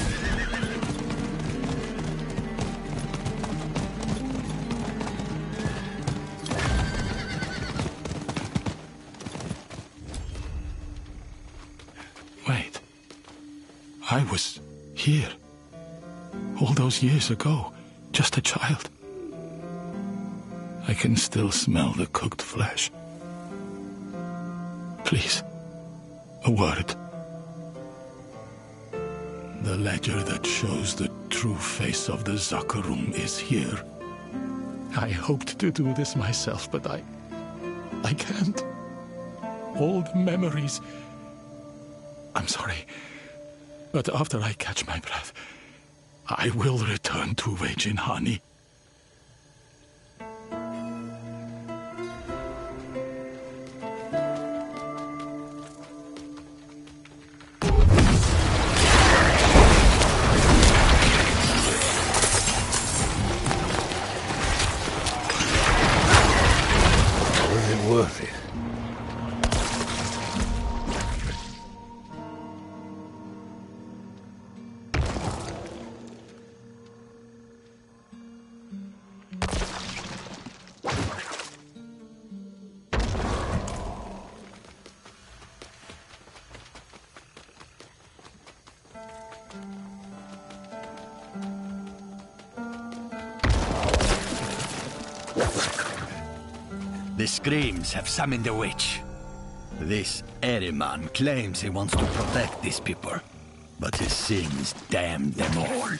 Wait. I was here. All those years ago. Just a child. I can still smell the cooked flesh. Please. A word. The ledger that shows the true face of the Zakarum is here. I hoped to do this myself, but I can't. Old memories. I'm sorry, but after I catch my breath, I will return to Vejinhani. Was it worth it? The Screams have summoned a witch. This Eriman claims he wants to protect these people, but his sins damn them all.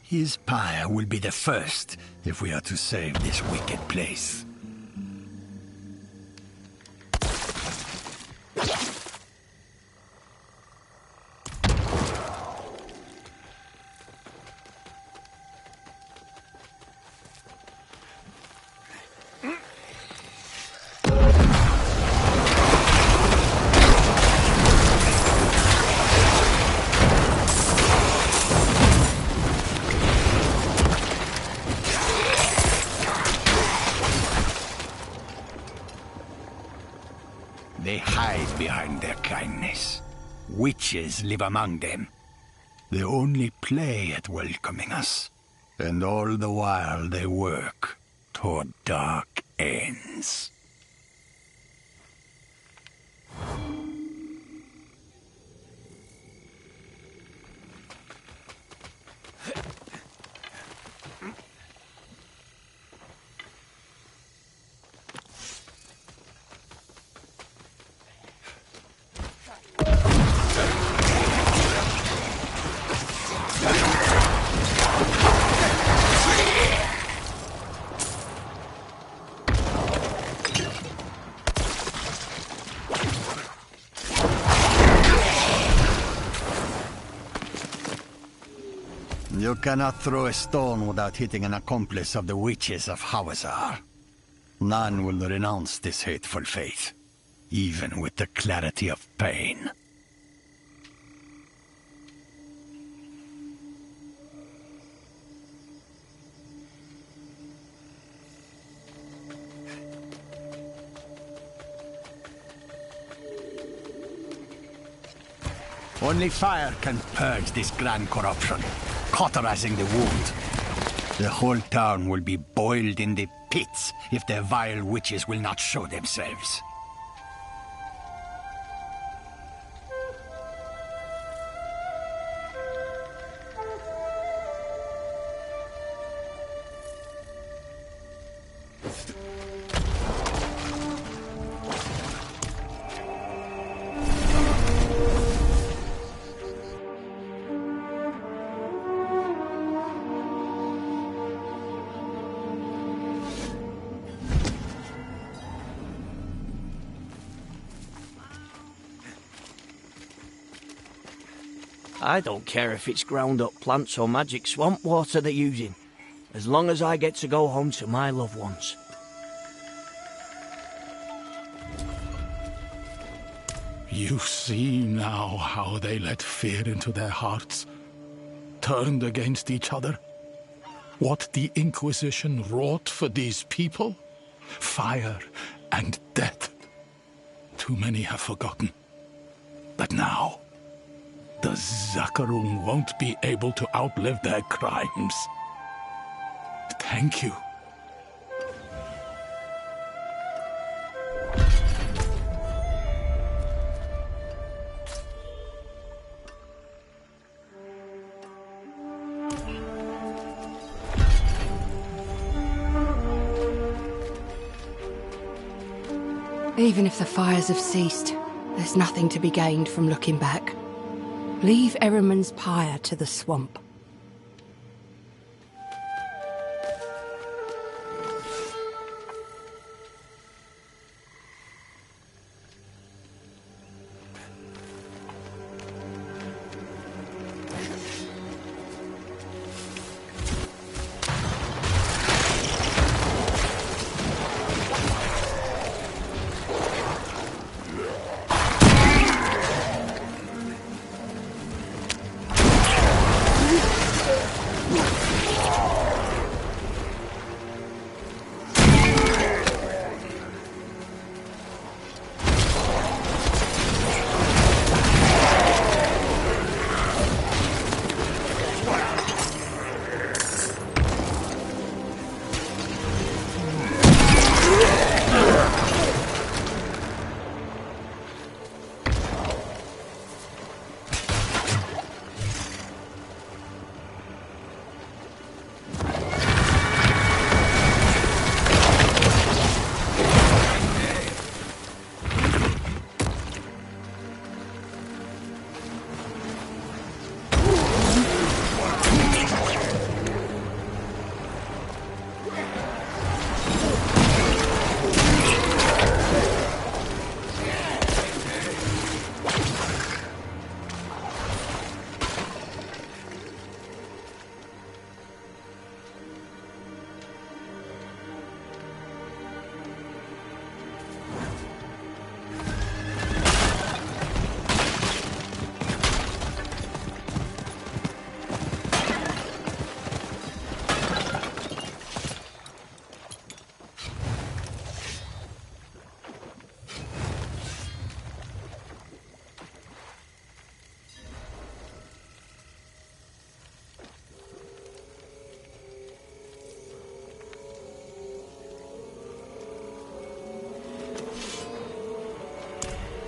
His pyre will be the first if we are to save this wicked place. They hide behind their kindness. Witches live among them. They only play at welcoming us. And all the while they work toward dark ends. You cannot throw a stone without hitting an accomplice of the witches of Hawazar. None will renounce this hateful faith, even with the clarity of pain. Only fire can purge this grand corruption, cauterizing the wound. The whole town will be boiled in the pits if the vile witches will not show themselves. I don't care if it's ground up plants or magic swamp water they're using, as long as I get to go home to my loved ones. You see now how they let fear into their hearts, turned against each other? What the Inquisition wrought for these people? Fire and death. Too many have forgotten. But now, the Zakarum won't be able to outlive their crimes. Thank you. Even if the fires have ceased, there's nothing to be gained from looking back. Leave Ehrman's pyre to the swamp.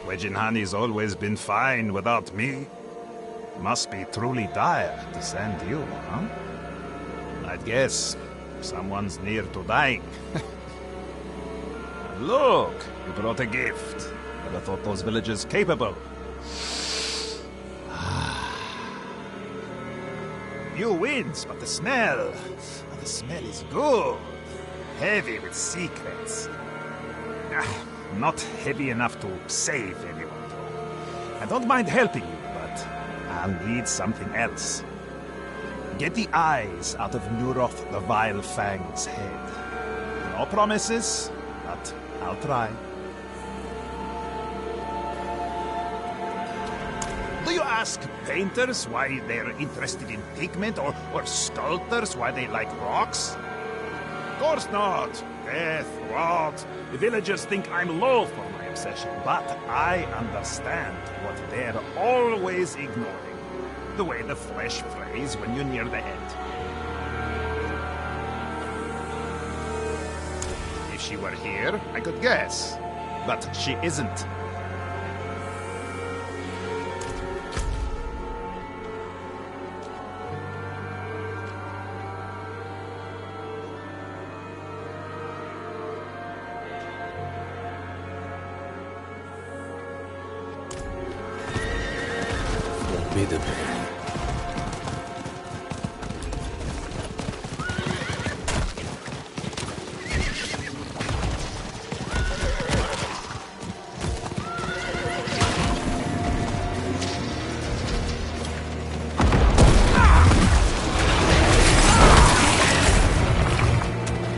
Wedginhani's always been fine without me. Must be truly dire to send you, huh? I'd guess someone's near to dying. Look, you brought a gift. Never thought those villagers capable. You wins, but the smell is good. Heavy with secrets. Not heavy enough to save anyone, though. I don't mind helping you, but I'll need something else. Get the eyes out of Nuroth the Vile Fang's head. No promises, but I'll try. Do you ask painters why they're interested in pigment, or sculptors why they like rocks? Of course not. Death, rot. The villagers think I'm low for my obsession, but I understand what they're always ignoring. The way the flesh frays when you're near the end. If she were here, I could guess. But she isn't. me the pain.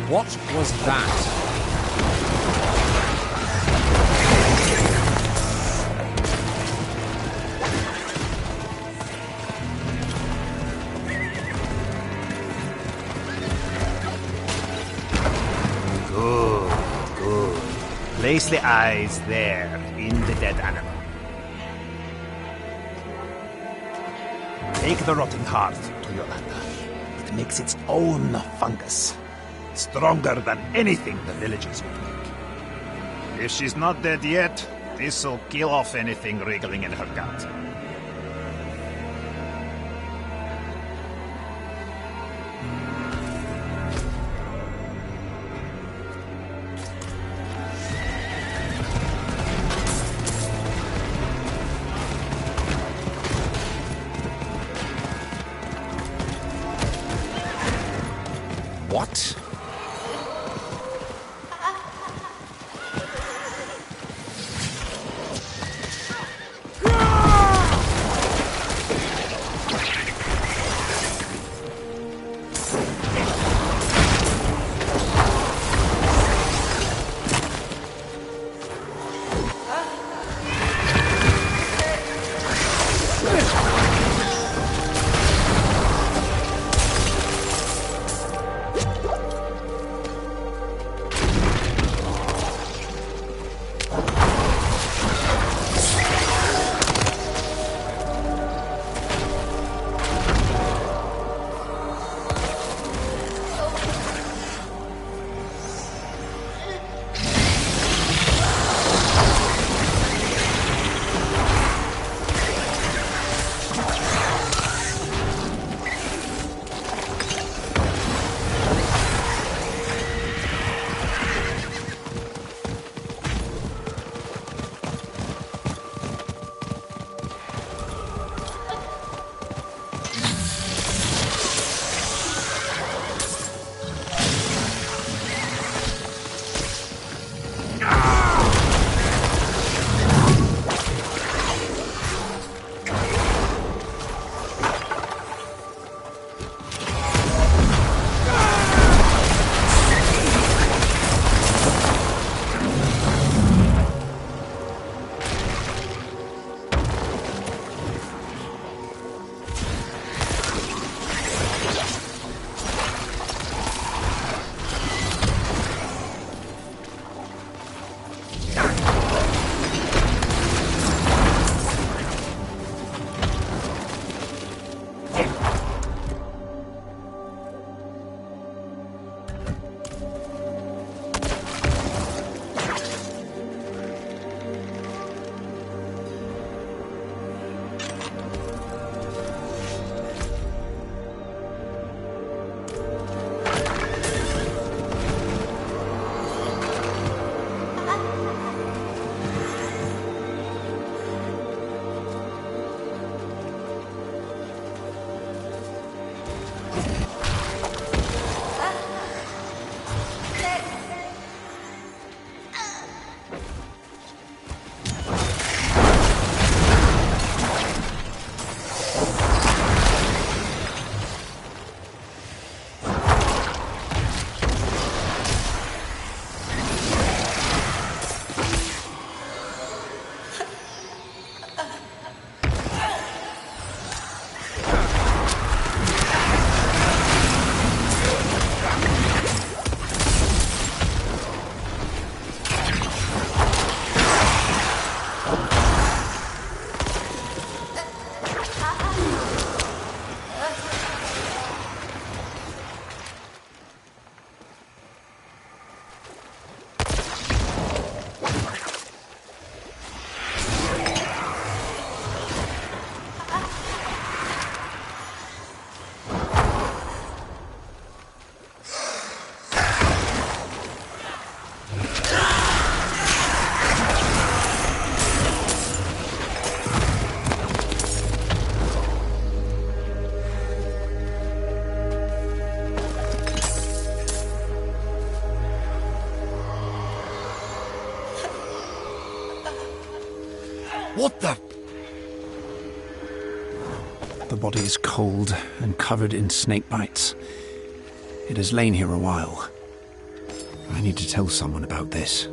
What was that? Good. Place the eyes there, in the dead animal. Take the rotting heart to Yolanda. It makes its own fungus. Stronger than anything the villagers would make. If she's not dead yet, this'll kill off anything wriggling in her gut. What? What the? The body is cold and covered in snake bites. It has lain here a while. I need to tell someone about this.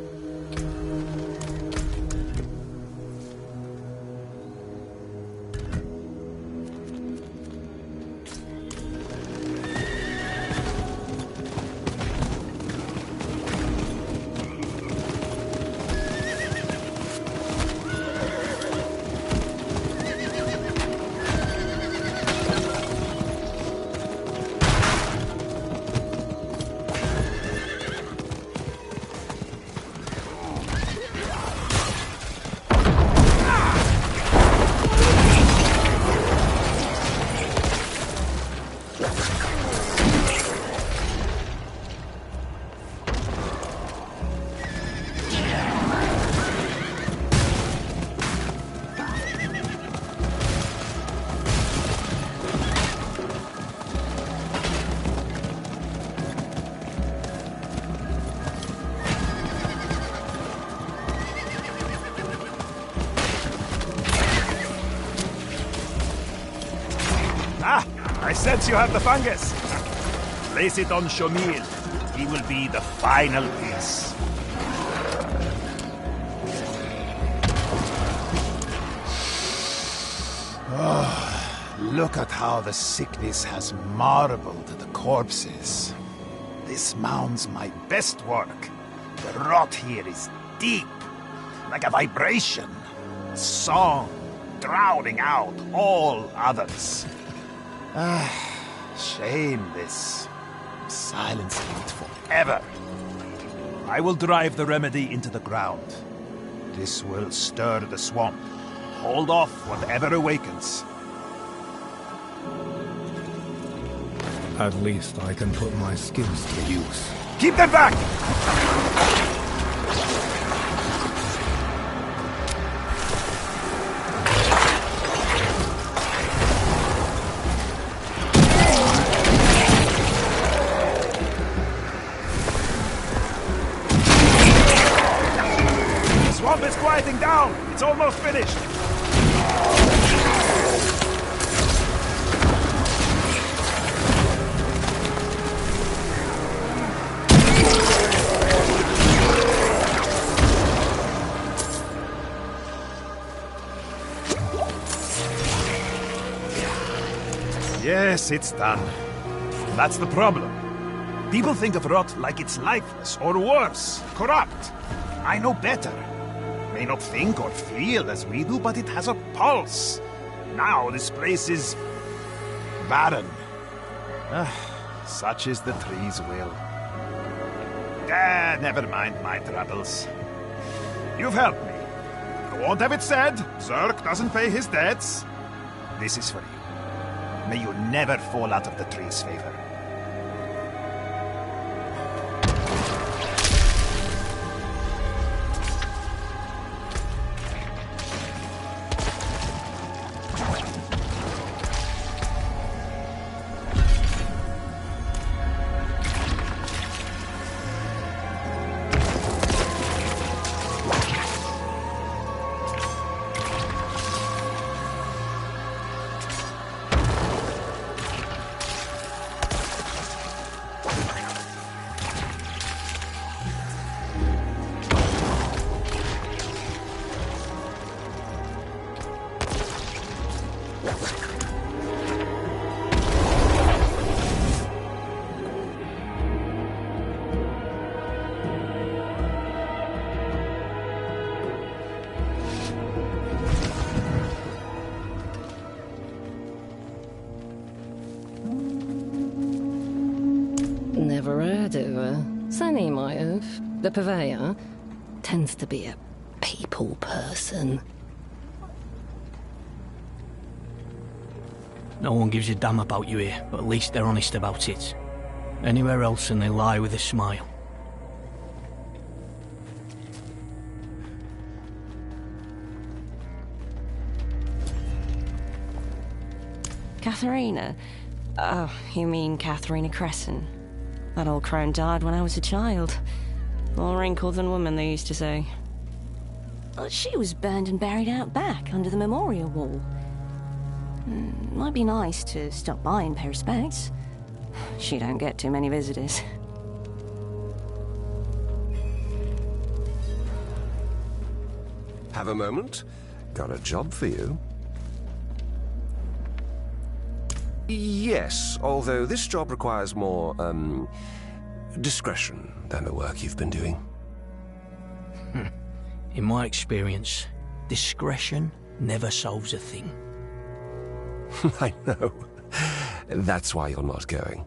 I sense you have the fungus. Place it on Shamil. He will be the final piece. Oh, look at how the sickness has marbled the corpses. This mounds my best work. The rot here is deep, like a vibration, a song drowning out all others. Shame this. Silencing it forever. I will drive the remedy into the ground. This will stir the swamp. Hold off whatever awakens. At least I can put my skills to use. Keep them back! It's quieting down. It's almost finished. Yes, it's done. That's the problem. People think of rot like it's lifeless, or worse, corrupt. I know better. May not think or feel as we do, but it has a pulse. Now this place is barren. Such is the tree's will. Never mind my troubles. You've helped me. I won't have it said, Zerk doesn't pay his debts. This is for you. May you never fall out of the tree's favor. Never heard of her. Sunny might have. The purveyor tends to be a people person. No one gives a damn about you here, but at least they're honest about it. Anywhere else and they lie with a smile. Katharina? Oh, you mean Katharina Crescent? That old crone died when I was a child. More wrinkled than woman, they used to say. She was burned and buried out back under the memorial wall. Might be nice to stop by and pay respects. She don't get too many visitors. Have a moment? Got a job for you. Yes, although this job requires more, discretion than the work you've been doing. In my experience, discretion never solves a thing. I know. That's why you're not going.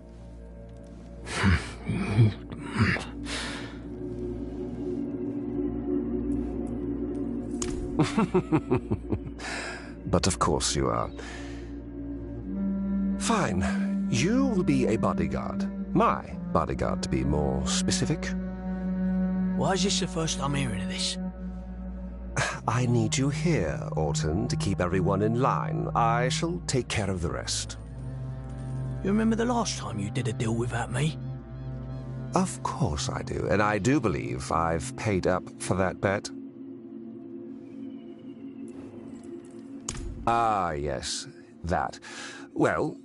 But of course you are. Fine. You will be a bodyguard. My bodyguard, to be more specific. Why is this the first I'm hearing of this? I need you here, Orton, to keep everyone in line. I shall take care of the rest. You remember the last time you did a deal without me? Of course I do, and I do believe I've paid up for that bet. Ah, yes, that. Well,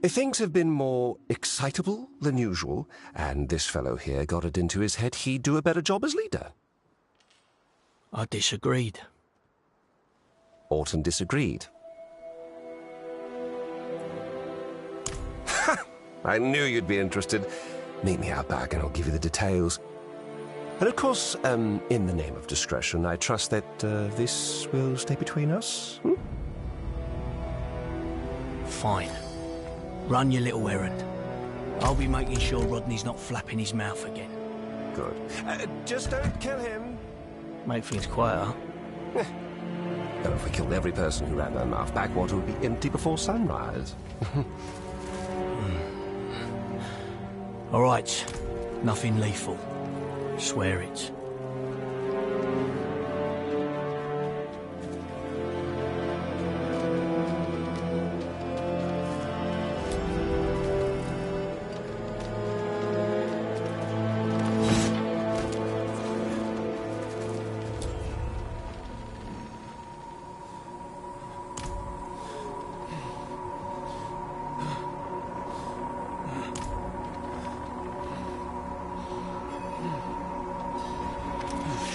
things have been more excitable than usual, and this fellow here got it into his head he'd do a better job as leader. I disagreed. Orton disagreed. I knew you'd be interested. Meet me out back and I'll give you the details. And of course, in the name of discretion, I trust that this will stay between us. Fine. Run your little errand. I'll be making sure Rodney's not flapping his mouth again. Good. Just don't kill him. Make things quieter. Though if we killed every person who ran their mouth, Backwater would be empty before sunrise. All right. Nothing lethal. Swear it.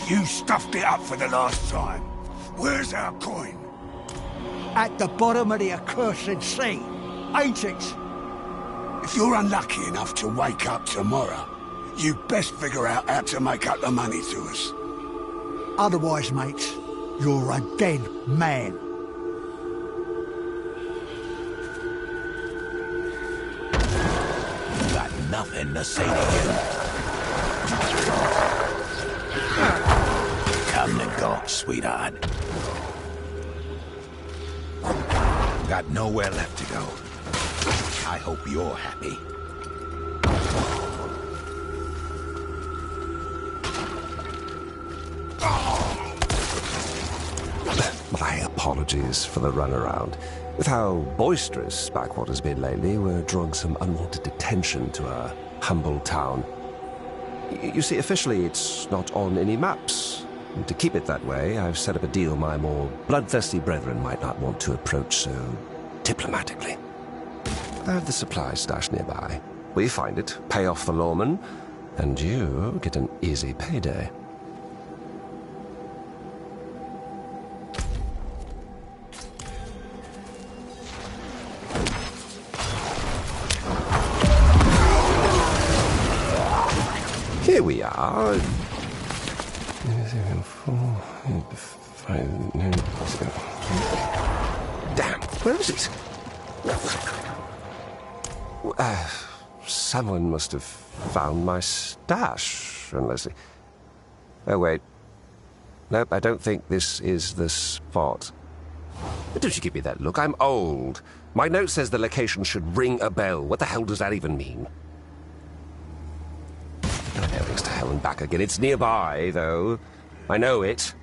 You stuffed it up for the last time. Where's our coin? At the bottom of the accursed sea, ain't it? If you're unlucky enough to wake up tomorrow, you best figure out how to make up the money to us. Otherwise, mate, you're a dead man. Got nothing to say to you. Come to go, sweetheart. Got nowhere left to go. I hope you're happy. My apologies for the runaround. With how boisterous Backwater's been lately, we're drawing some unwanted attention to our humble town. You see, officially, it's not on any maps. And to keep it that way, I've set up a deal my more bloodthirsty brethren might not want to approach so diplomatically. I have the supplies stashed nearby. We find it, pay off the lawman, and you get an easy payday. Here we are. Damn, where is it? Someone must have found my stash, unless... Oh, wait. Nope, I don't think this is the spot. Don't you give me that look, I'm old. My note says the location should ring a bell. What the hell does that even mean? Everything's to hell and back again. It's nearby, though. I know it.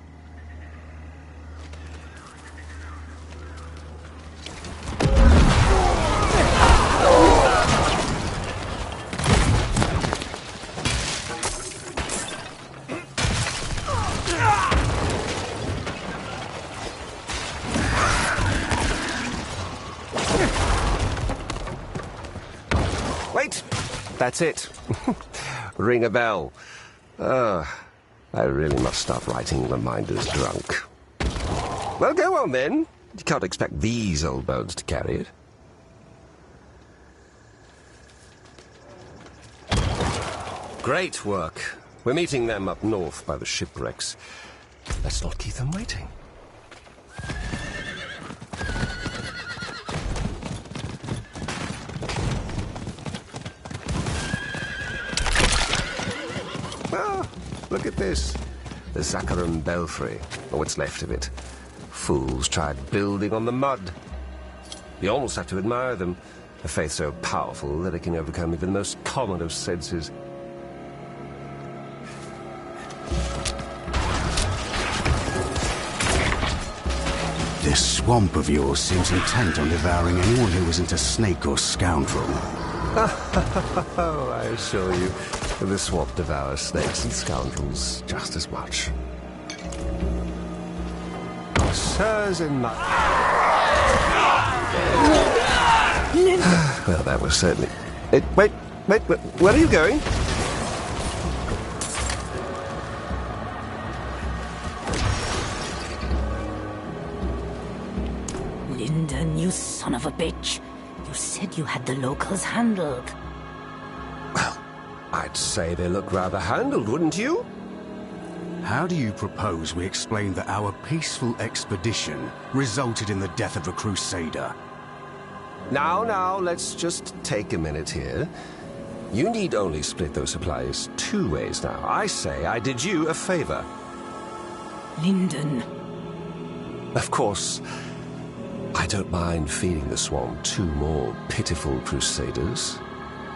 That's it. Ring a bell. I really must stop writing reminders drunk. Well, go on then. You can't expect these old bones to carry it. Great work. We're meeting them up north by the shipwrecks. Let's not keep them waiting. Ah, look at this. The Zakarum Belfry, or what's left of it. Fools tried building on the mud. You almost have to admire them. A faith so powerful that it can overcome even the most common of senses. This swamp of yours seems intent on devouring anyone who isn't a snake or scoundrel. Oh, I assure you, the swamp devours snakes and scoundrels just as much. Sirs and my... Well, that was certainly... Wait, where are you going? Lyndon, you son of a bitch. You said you had the locals handled. Well, I'd say they look rather handled, wouldn't you? How do you propose we explain that our peaceful expedition resulted in the death of a crusader? Now, let's just take a minute here. You need only split those supplies 2 ways now. I say I did you a favor. Lyndon. Of course, I don't mind feeding the swamp 2 more pitiful crusaders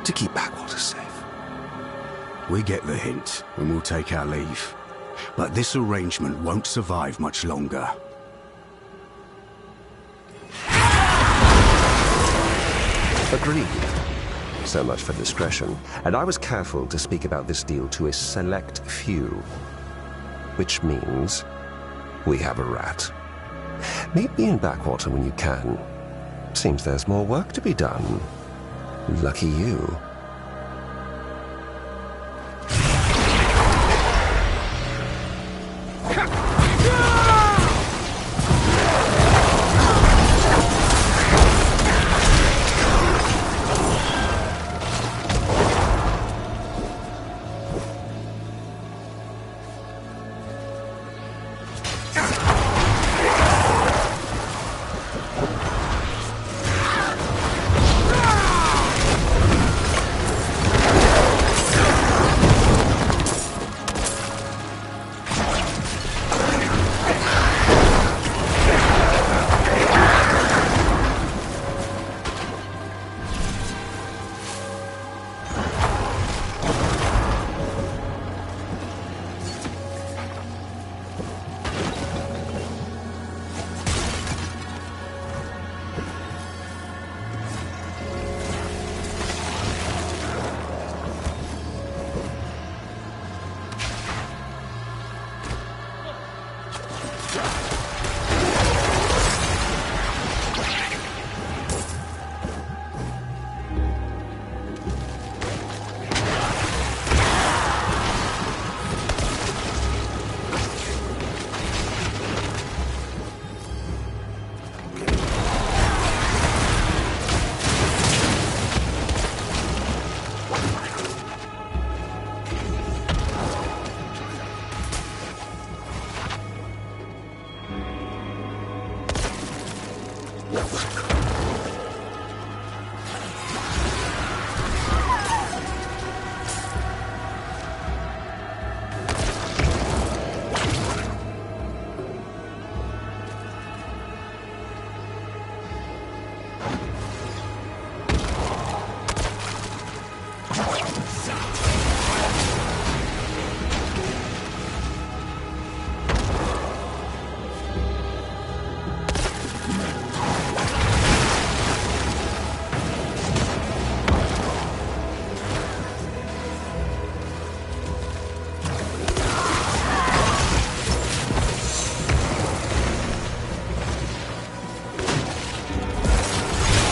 to keep Backwater safe. We get the hint, and we'll take our leave. But this arrangement won't survive much longer. Agreed. So much for discretion. And I was careful to speak about this deal to a select few. Which means we have a rat. Meet me in Backwater when you can. Seems there's more work to be done. Lucky you.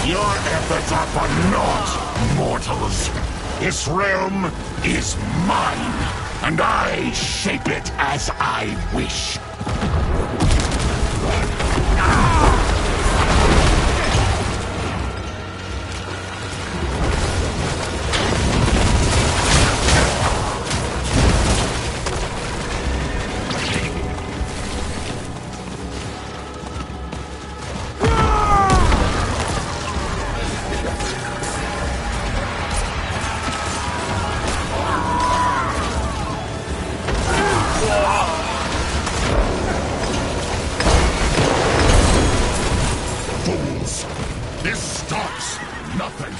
Your efforts are for naught, mortals. This realm is mine, and I shape it as I wish. Fools! This stops nothing!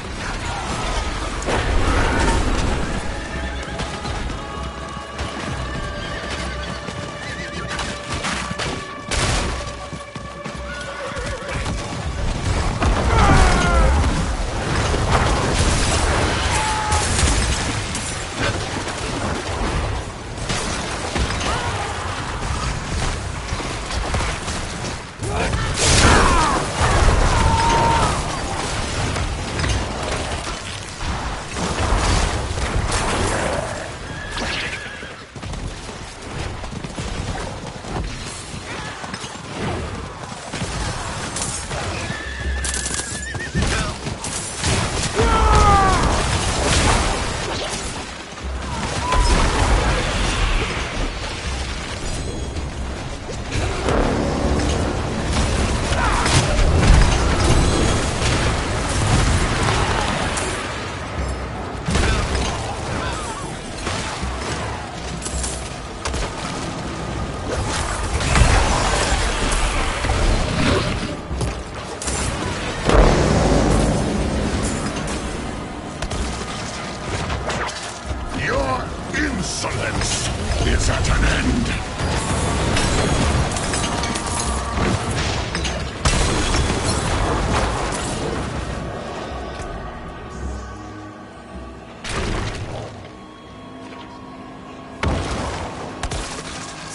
Your insolence is at an end.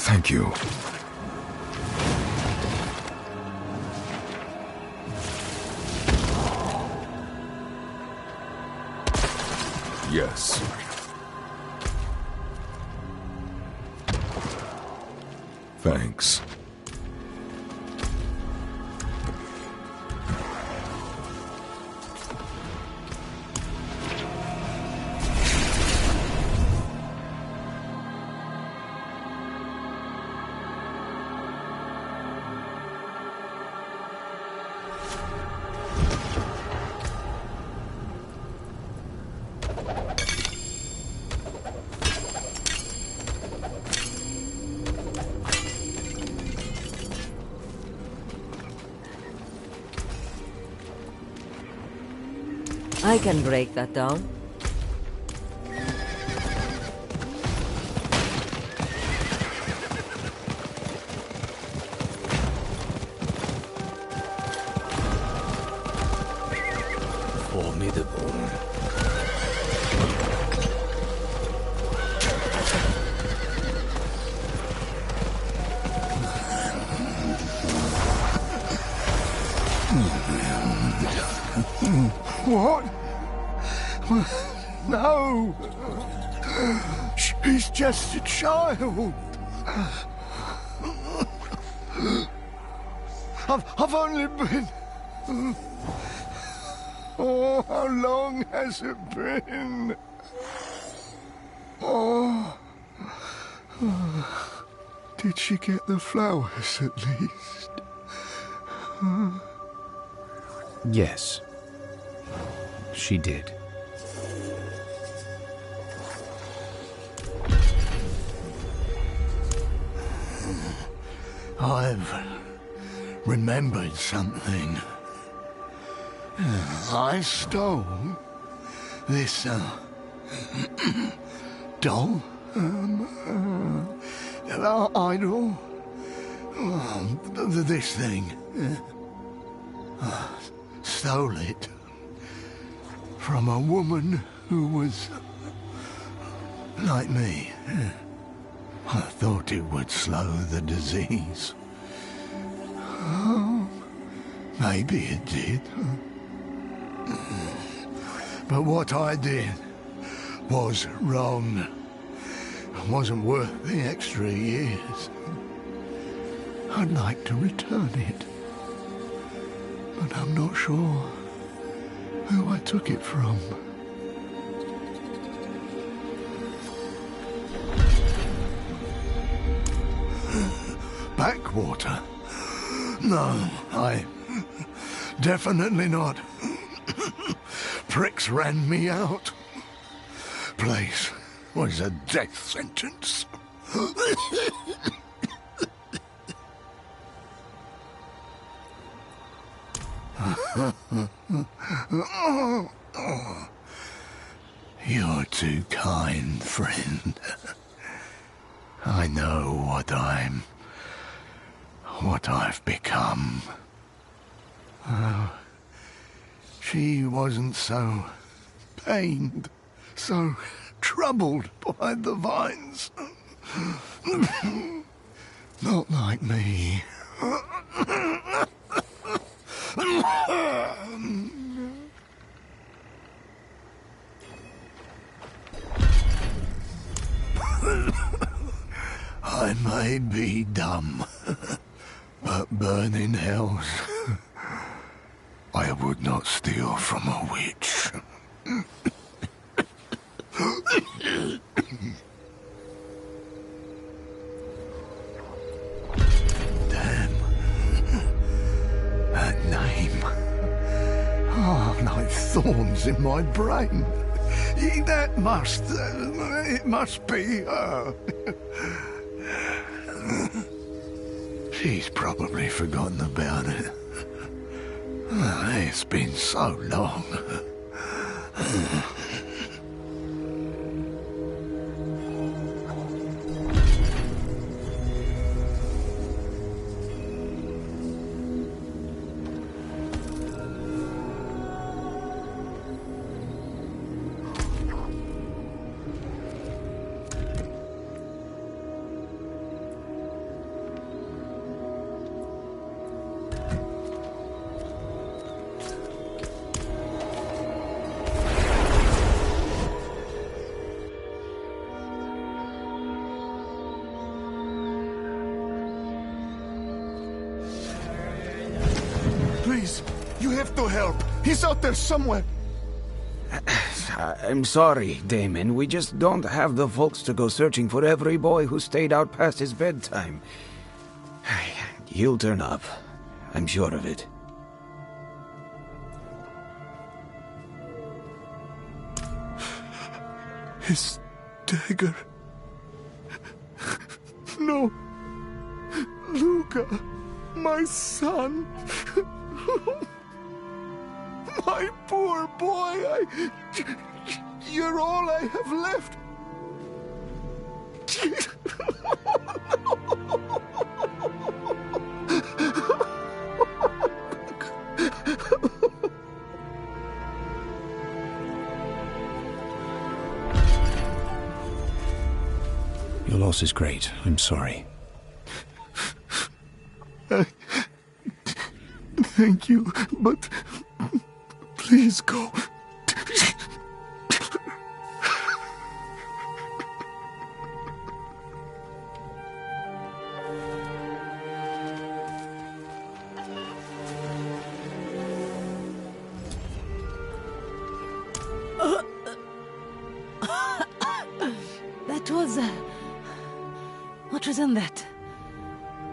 Thank you. Yes. Thanks. I can break that down. Formidable. What? No! She's just a child! I've only been... Oh, how long has it been? Oh... Did she get the flowers at least? Yes. She did. I've remembered something. I stole this doll idol. This thing. Stole it from a woman who was like me. I thought it would slow the disease. Oh, maybe it did. But what I did was wrong. Wasn't worth the extra years. I'd like to return it. But I'm not sure who I took it from. Backwater? No, definitely not. Pricks ran me out. Place was a death sentence. You're too kind, friend. I know what I've become. Oh, she wasn't so pained, so troubled by the vines. Not like me. I may be dumb, but burning hells, I would not steal from a witch. Damn. That name. Oh, like thorns in my brain. It must be her. She's probably forgotten about it. It's been so long. Please, you have to help. He's out there somewhere. I'm sorry, Damon. We just don't have the folks to go searching for every boy who stayed out past his bedtime. He'll turn up. I'm sure of it. His dagger. No. Luca, my son. My poor boy, you're all I have left. Your loss is great. I'm sorry. Thank you, but please go. That was... what was in that?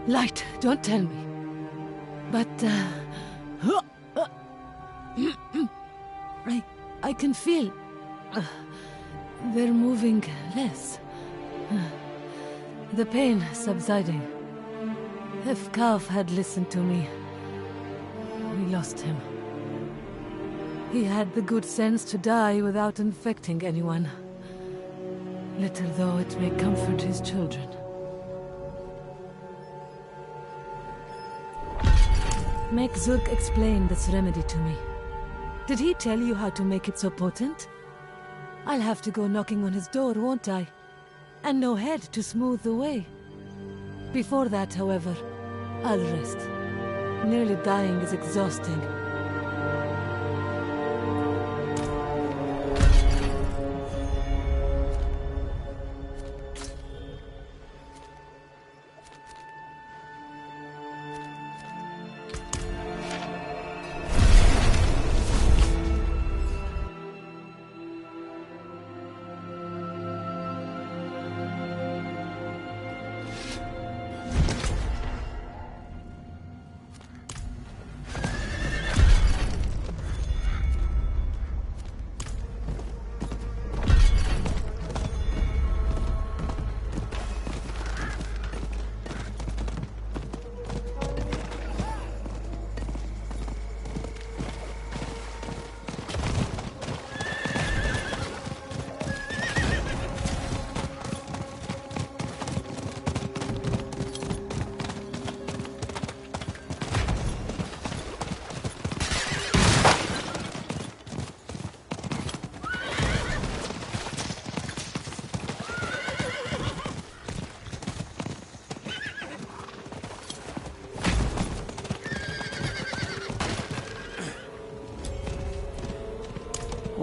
Light, don't tell me. But, I can feel... they're moving less. The pain subsiding. If Kav had listened to me, we lost him. He had the good sense to die without infecting anyone. Little though it may comfort his children. Make Zurg explain this remedy to me. Did he tell you how to make it so potent? I'll have to go knocking on his door, won't I? And no head to smooth the way. Before that, however, I'll rest. Nearly dying is exhausting.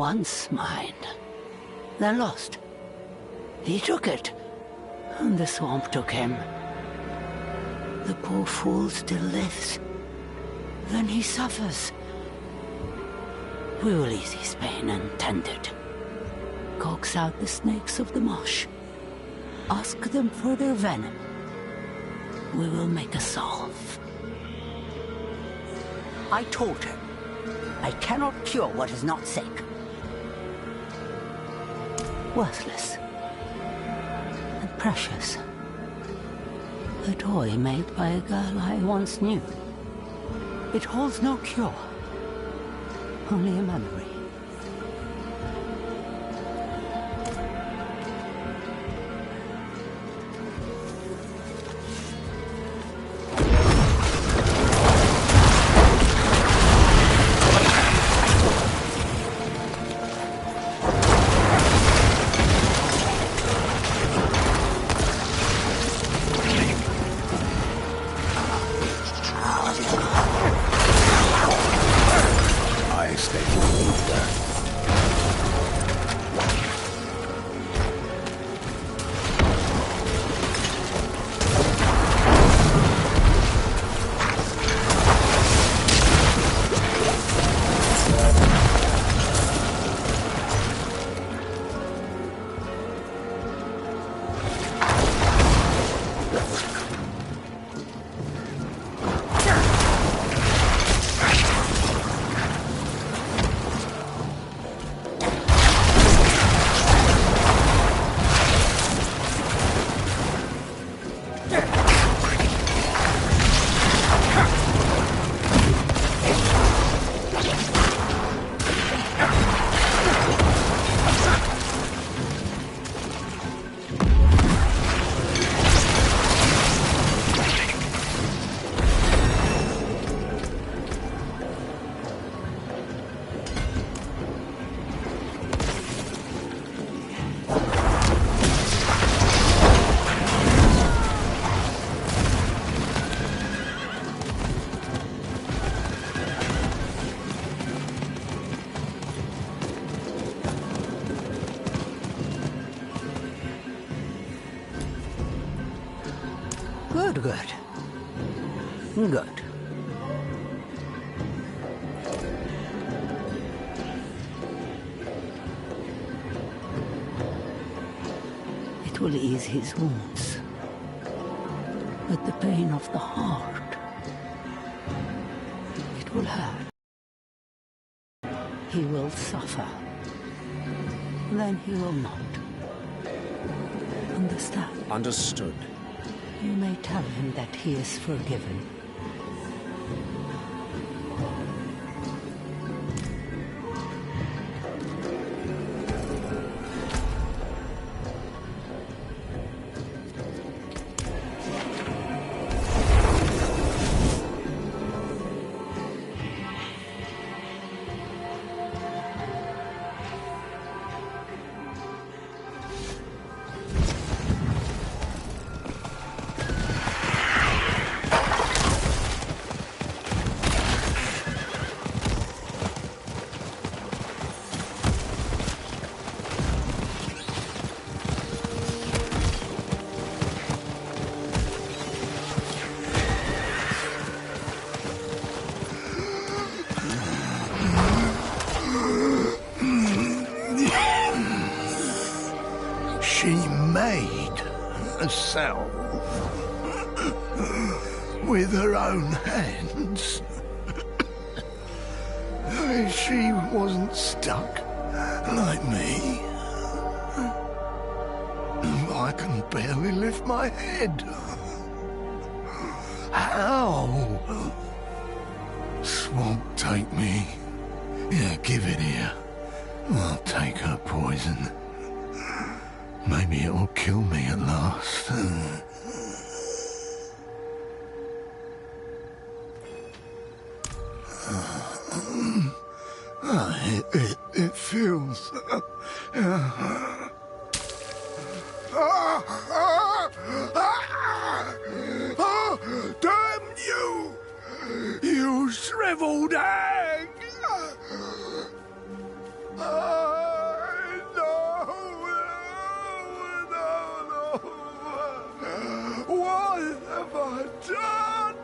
once mine, then lost. He took it, and the swamp took him. The poor fool still lives. Then he suffers. We will ease his pain and tend it. Coax out the snakes of the marsh. Ask them for their venom. We will make a salve. I told her, I cannot cure what is not sick. Worthless. And precious. A toy made by a girl I once knew. It holds no cure. Only a memory. Good. It will ease his wounds. But the pain of the heart, it will hurt. He will suffer. Then he will not. Understand? Understood. You may tell him that he is forgiven. Herself with her own hands. She wasn't stuck like me. I can barely lift my head. How? Swamp, take me. Yeah, give it here. I'll take her poison. Maybe it'll kill me at last. It feels... Damn you! You shriveled hag! What have I done?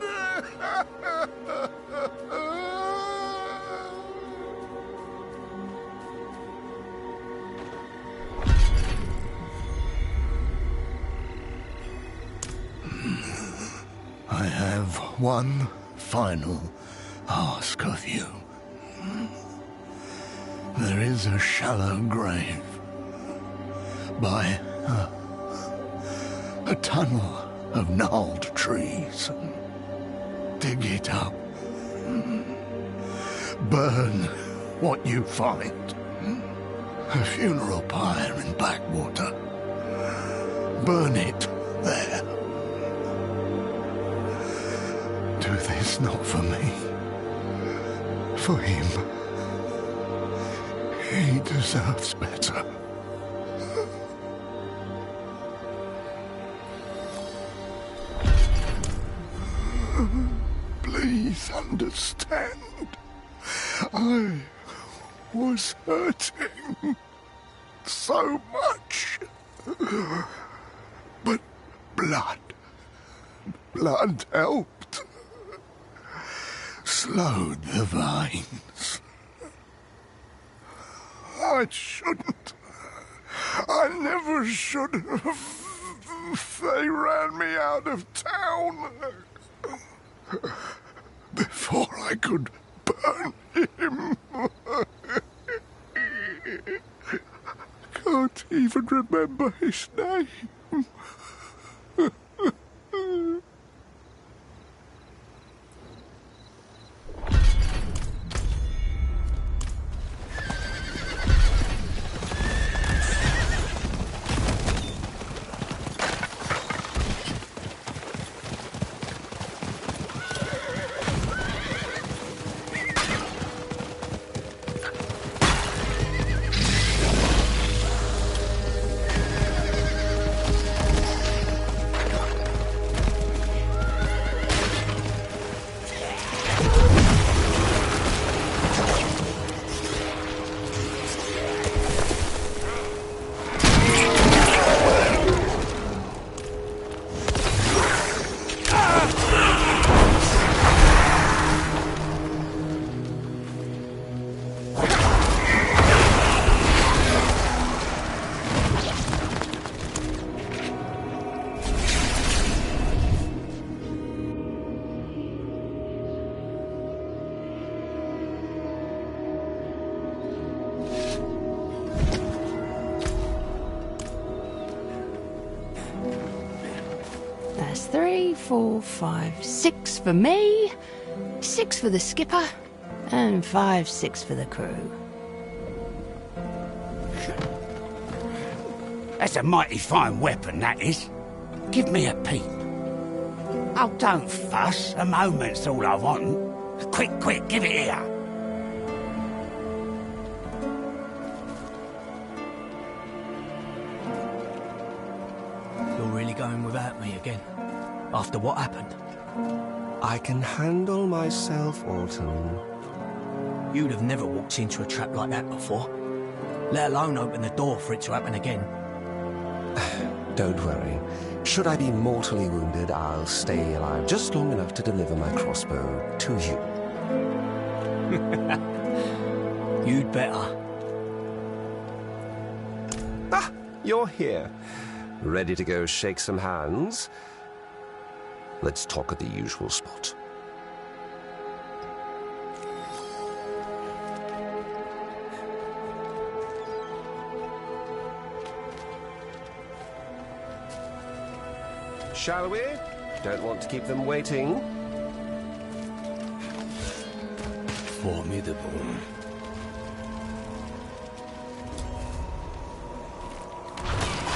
I have one final ask of you. There is a shallow grave by a tunnel of gnarled trees. Dig it up. Burn what you find. A funeral pyre in Blackwater. Burn it there. Do this not for me, for him. He deserves better. Please understand. I was hurting so much. But blood helped. Slowed the veins. I shouldn't. I never should have. They ran me out of town. Before I could burn him. I can't even remember his name. That's 3, 4, 5, 6 for me, 6 for the skipper, and 5, 6 for the crew. That's a mighty fine weapon, that is. Give me a peep. Oh, don't fuss. A moment's all I want. Quick, give it here. You're really going without me again? After what happened? I can handle myself, Alton. You'd have never walked into a trap like that before, let alone open the door for it to happen again. Don't worry. Should I be mortally wounded, I'll stay alive just long enough to deliver my crossbow to you. You'd better. Ah, you're here. Ready to go shake some hands? Let's talk at the usual spot. Shall we? Don't want to keep them waiting. Formidable.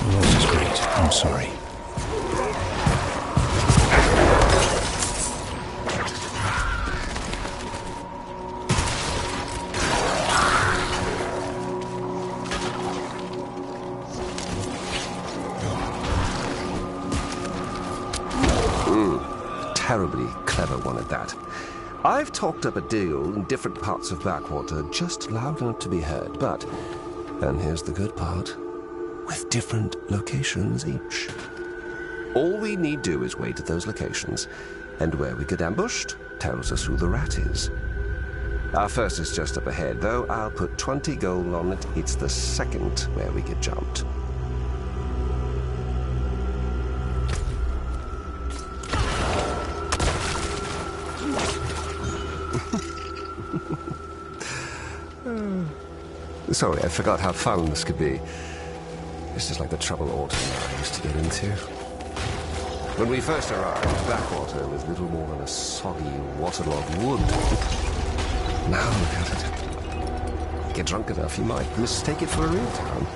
Yours is great. I'm sorry. Terribly clever one at that. I've talked up a deal in different parts of Backwater just loud enough to be heard, but, and here's the good part, with different locations each. All we need do is wait at those locations, and where we get ambushed tells us who the rat is. Our first is just up ahead, though I'll put 20 gold on it. It's the second where we get jumped. Sorry, I forgot how fun this could be. This is like the trouble Orton and I used to get into. When we first arrived, Backwater was little more than a soggy, waterlogged wood. Now look at it. Get drunk enough, you might mistake it for a real town.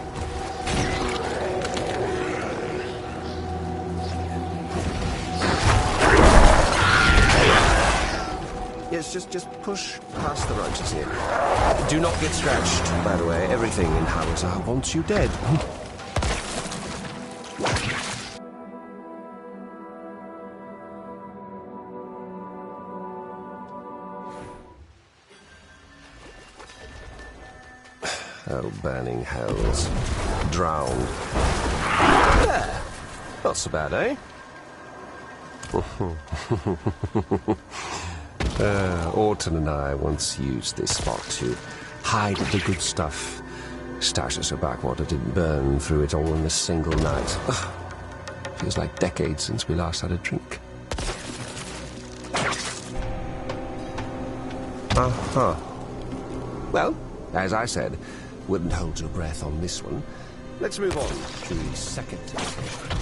Yes, just push past the roaches here. Do not get scratched, by the way. Everything in Howazar wants you dead. Oh, burning hells. Drowned. There! Not so bad, eh? Orton and I once used this spot to hide the good stuff. Stashes so Backwater didn't burn through it all in a single night. Ugh. Feels like decades since we last had a drink. Uh-huh. Well, as I said, wouldn't hold your breath on this one. Let's move on to the second location.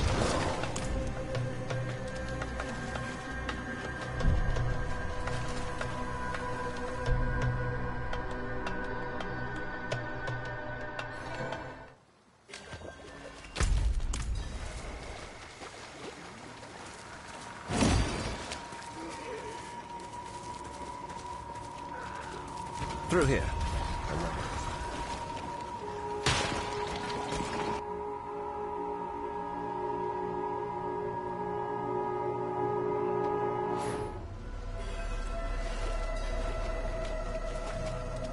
Through here.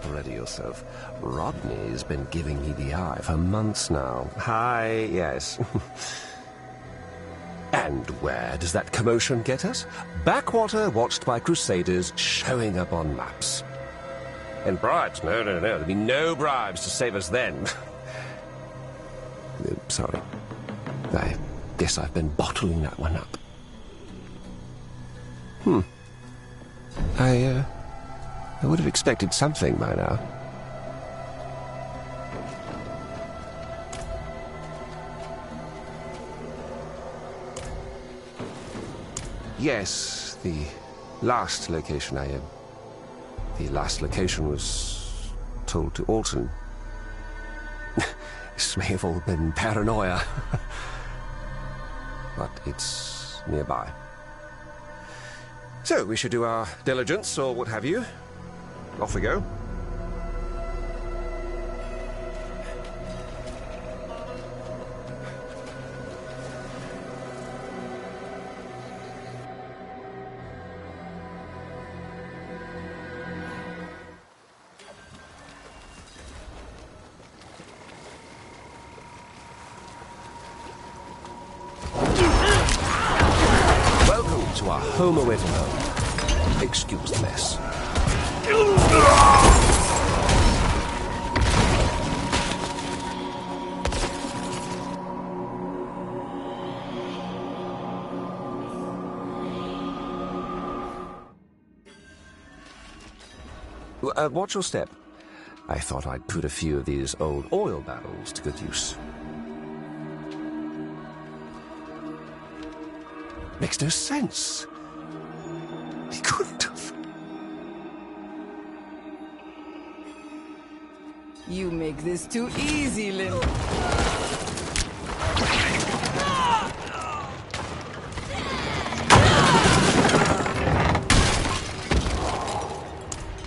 Ready yourself. Rodney's been giving me the eye for months now. Hi, yes. And where does that commotion get us? Backwater watched by Crusaders showing up on maps. And bribes? No. There'll be no bribes to save us then. Sorry. I guess I've been bottling that one up. I would have expected something by now. Yes, the last location The last location was told to Alton. This may have all been paranoia. But it's nearby. So, we should do our diligence, or what have you. Off we go. Welcome to our home away from home. Excuse the mess. Watch your step. I thought I'd put a few of these old oil barrels to good use. Makes no sense. He couldn't have. You make this too easy, Lynn.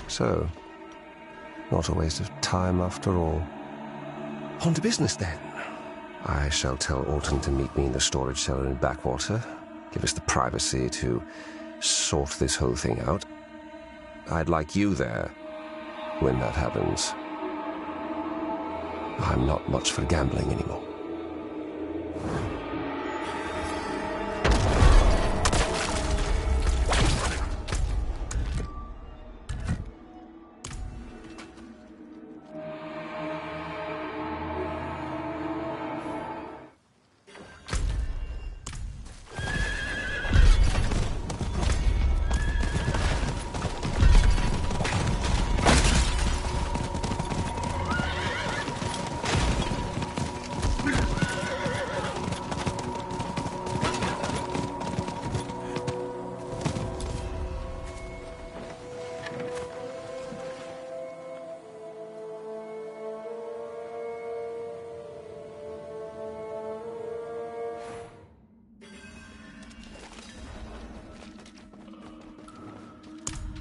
So, not a waste of time after all. On to business then. I shall tell Alton to meet me in the storage cellar in Backwater. Give us the privacy to sort this whole thing out. I'd like you there when that happens. I'm not much for gambling anymore.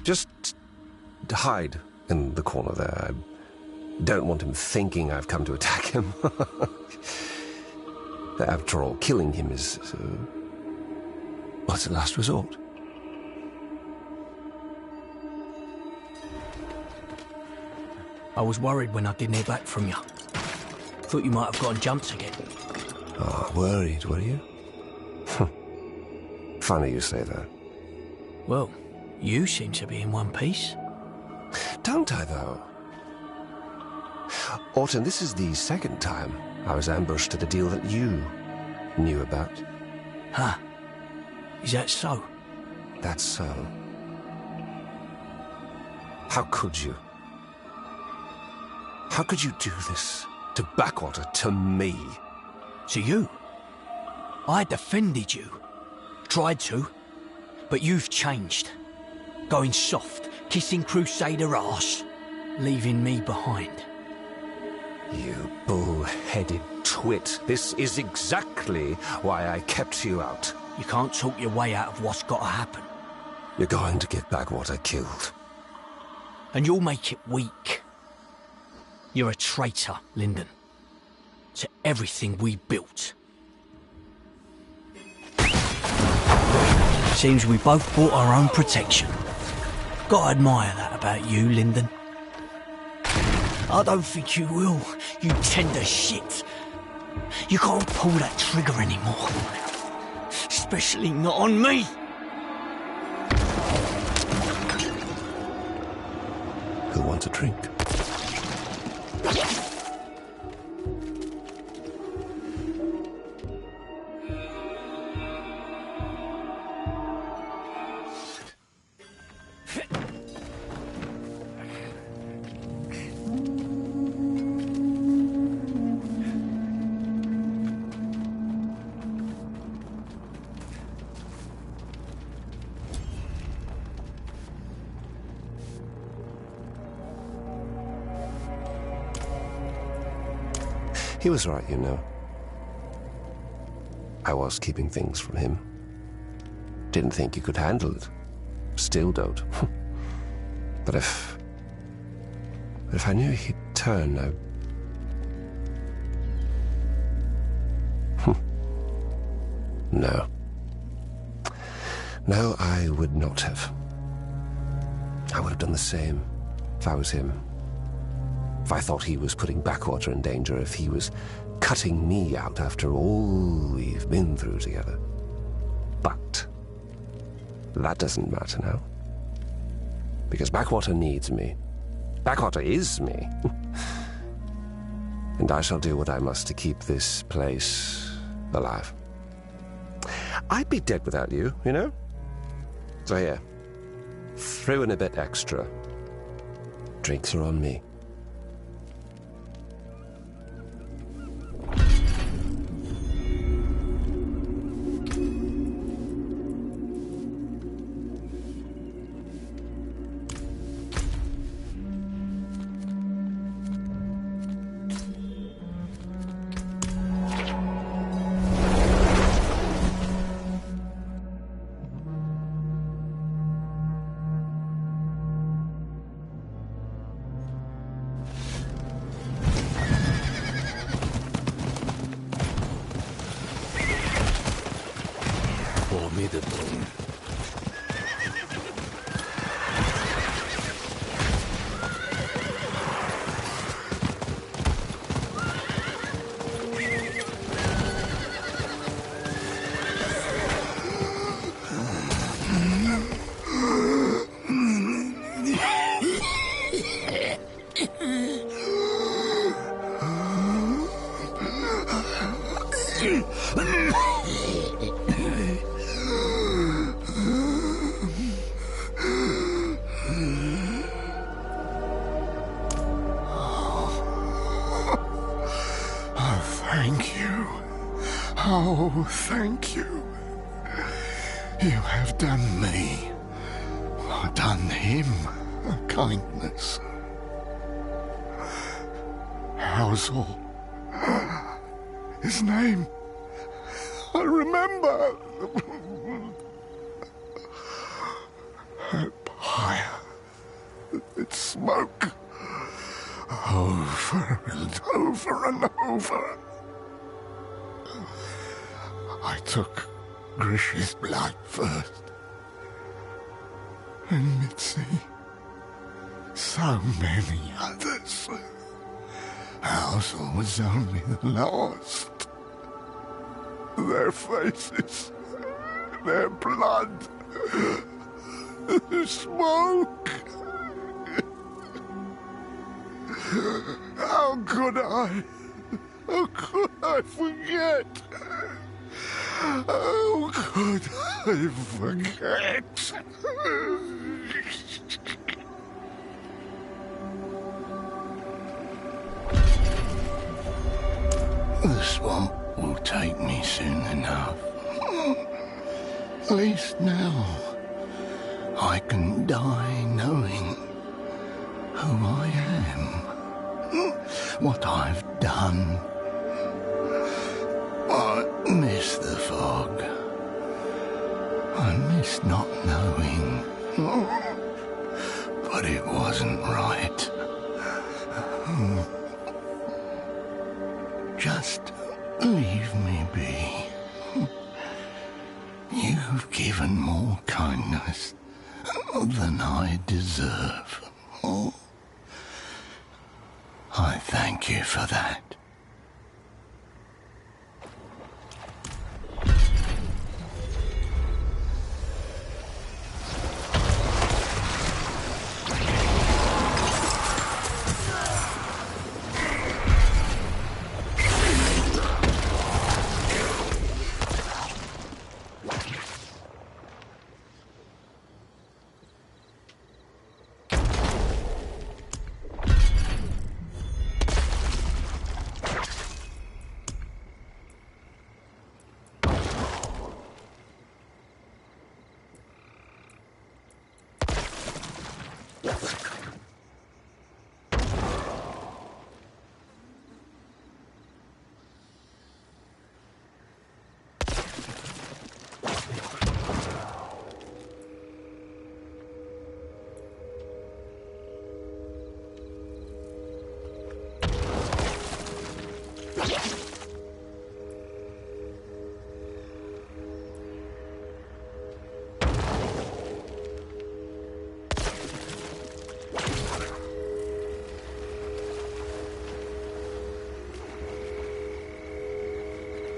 Just hide in the corner there. I don't want him thinking I've come to attack him. After all, killing him is... what's the last resort? I was worried when I didn't hear back from you. Thought you might have gotten jumped again. Oh, worried, were you? Funny you say that. Well, you seem to be in one piece. Don't I, though? Orton, this is the second time I was ambushed at a deal that you knew about. Huh. Is that so? That's so. How could you? How could you do this to Backwater, to me? To you? I defended you. Tried to. But you've changed. Going soft, kissing Crusader arse, leaving me behind. You bull-headed twit. This is exactly why I kept you out. You can't talk your way out of what's got to happen. You're going to get Backwater killed. And you'll make it weak. You're a traitor, Lyndon. To everything we built. Seems we both bought our own protection. Gotta admire that about you, Lyndon. I don't think you will, you tender shit. You can't pull that trigger anymore. Especially not on me. Who wants a drink? He was right, you know. I was keeping things from him. Didn't think he could handle it. Still don't. But if I knew he'd turn, No. No, I would not have. I would have done the same if I was him. If I thought he was putting Backwater in danger, if he was cutting me out after all we've been through together. But that doesn't matter now. Because Backwater needs me. Backwater is me. And I shall do what I must to keep this place alive. I'd be dead without you, you know? So here, throw in a bit extra. Drinks are on me. Thank you. Oh, thank you. You have done me, done him a kindness. Hausel. His name. I remember. That pyre. Its smoke. Over and over and over. I took Grish's blood first. And Mitzi. So many others. Hausel was only the last. Their faces, their blood, the smoke. How could I? How could I forget? How could I forget? The swamp will take me soon enough. At least now I can die knowing who I am, what I've done. I miss the fog. I miss not knowing. But it wasn't right. Just leave me be. You've given more kindness than I deserve. I thank you for that.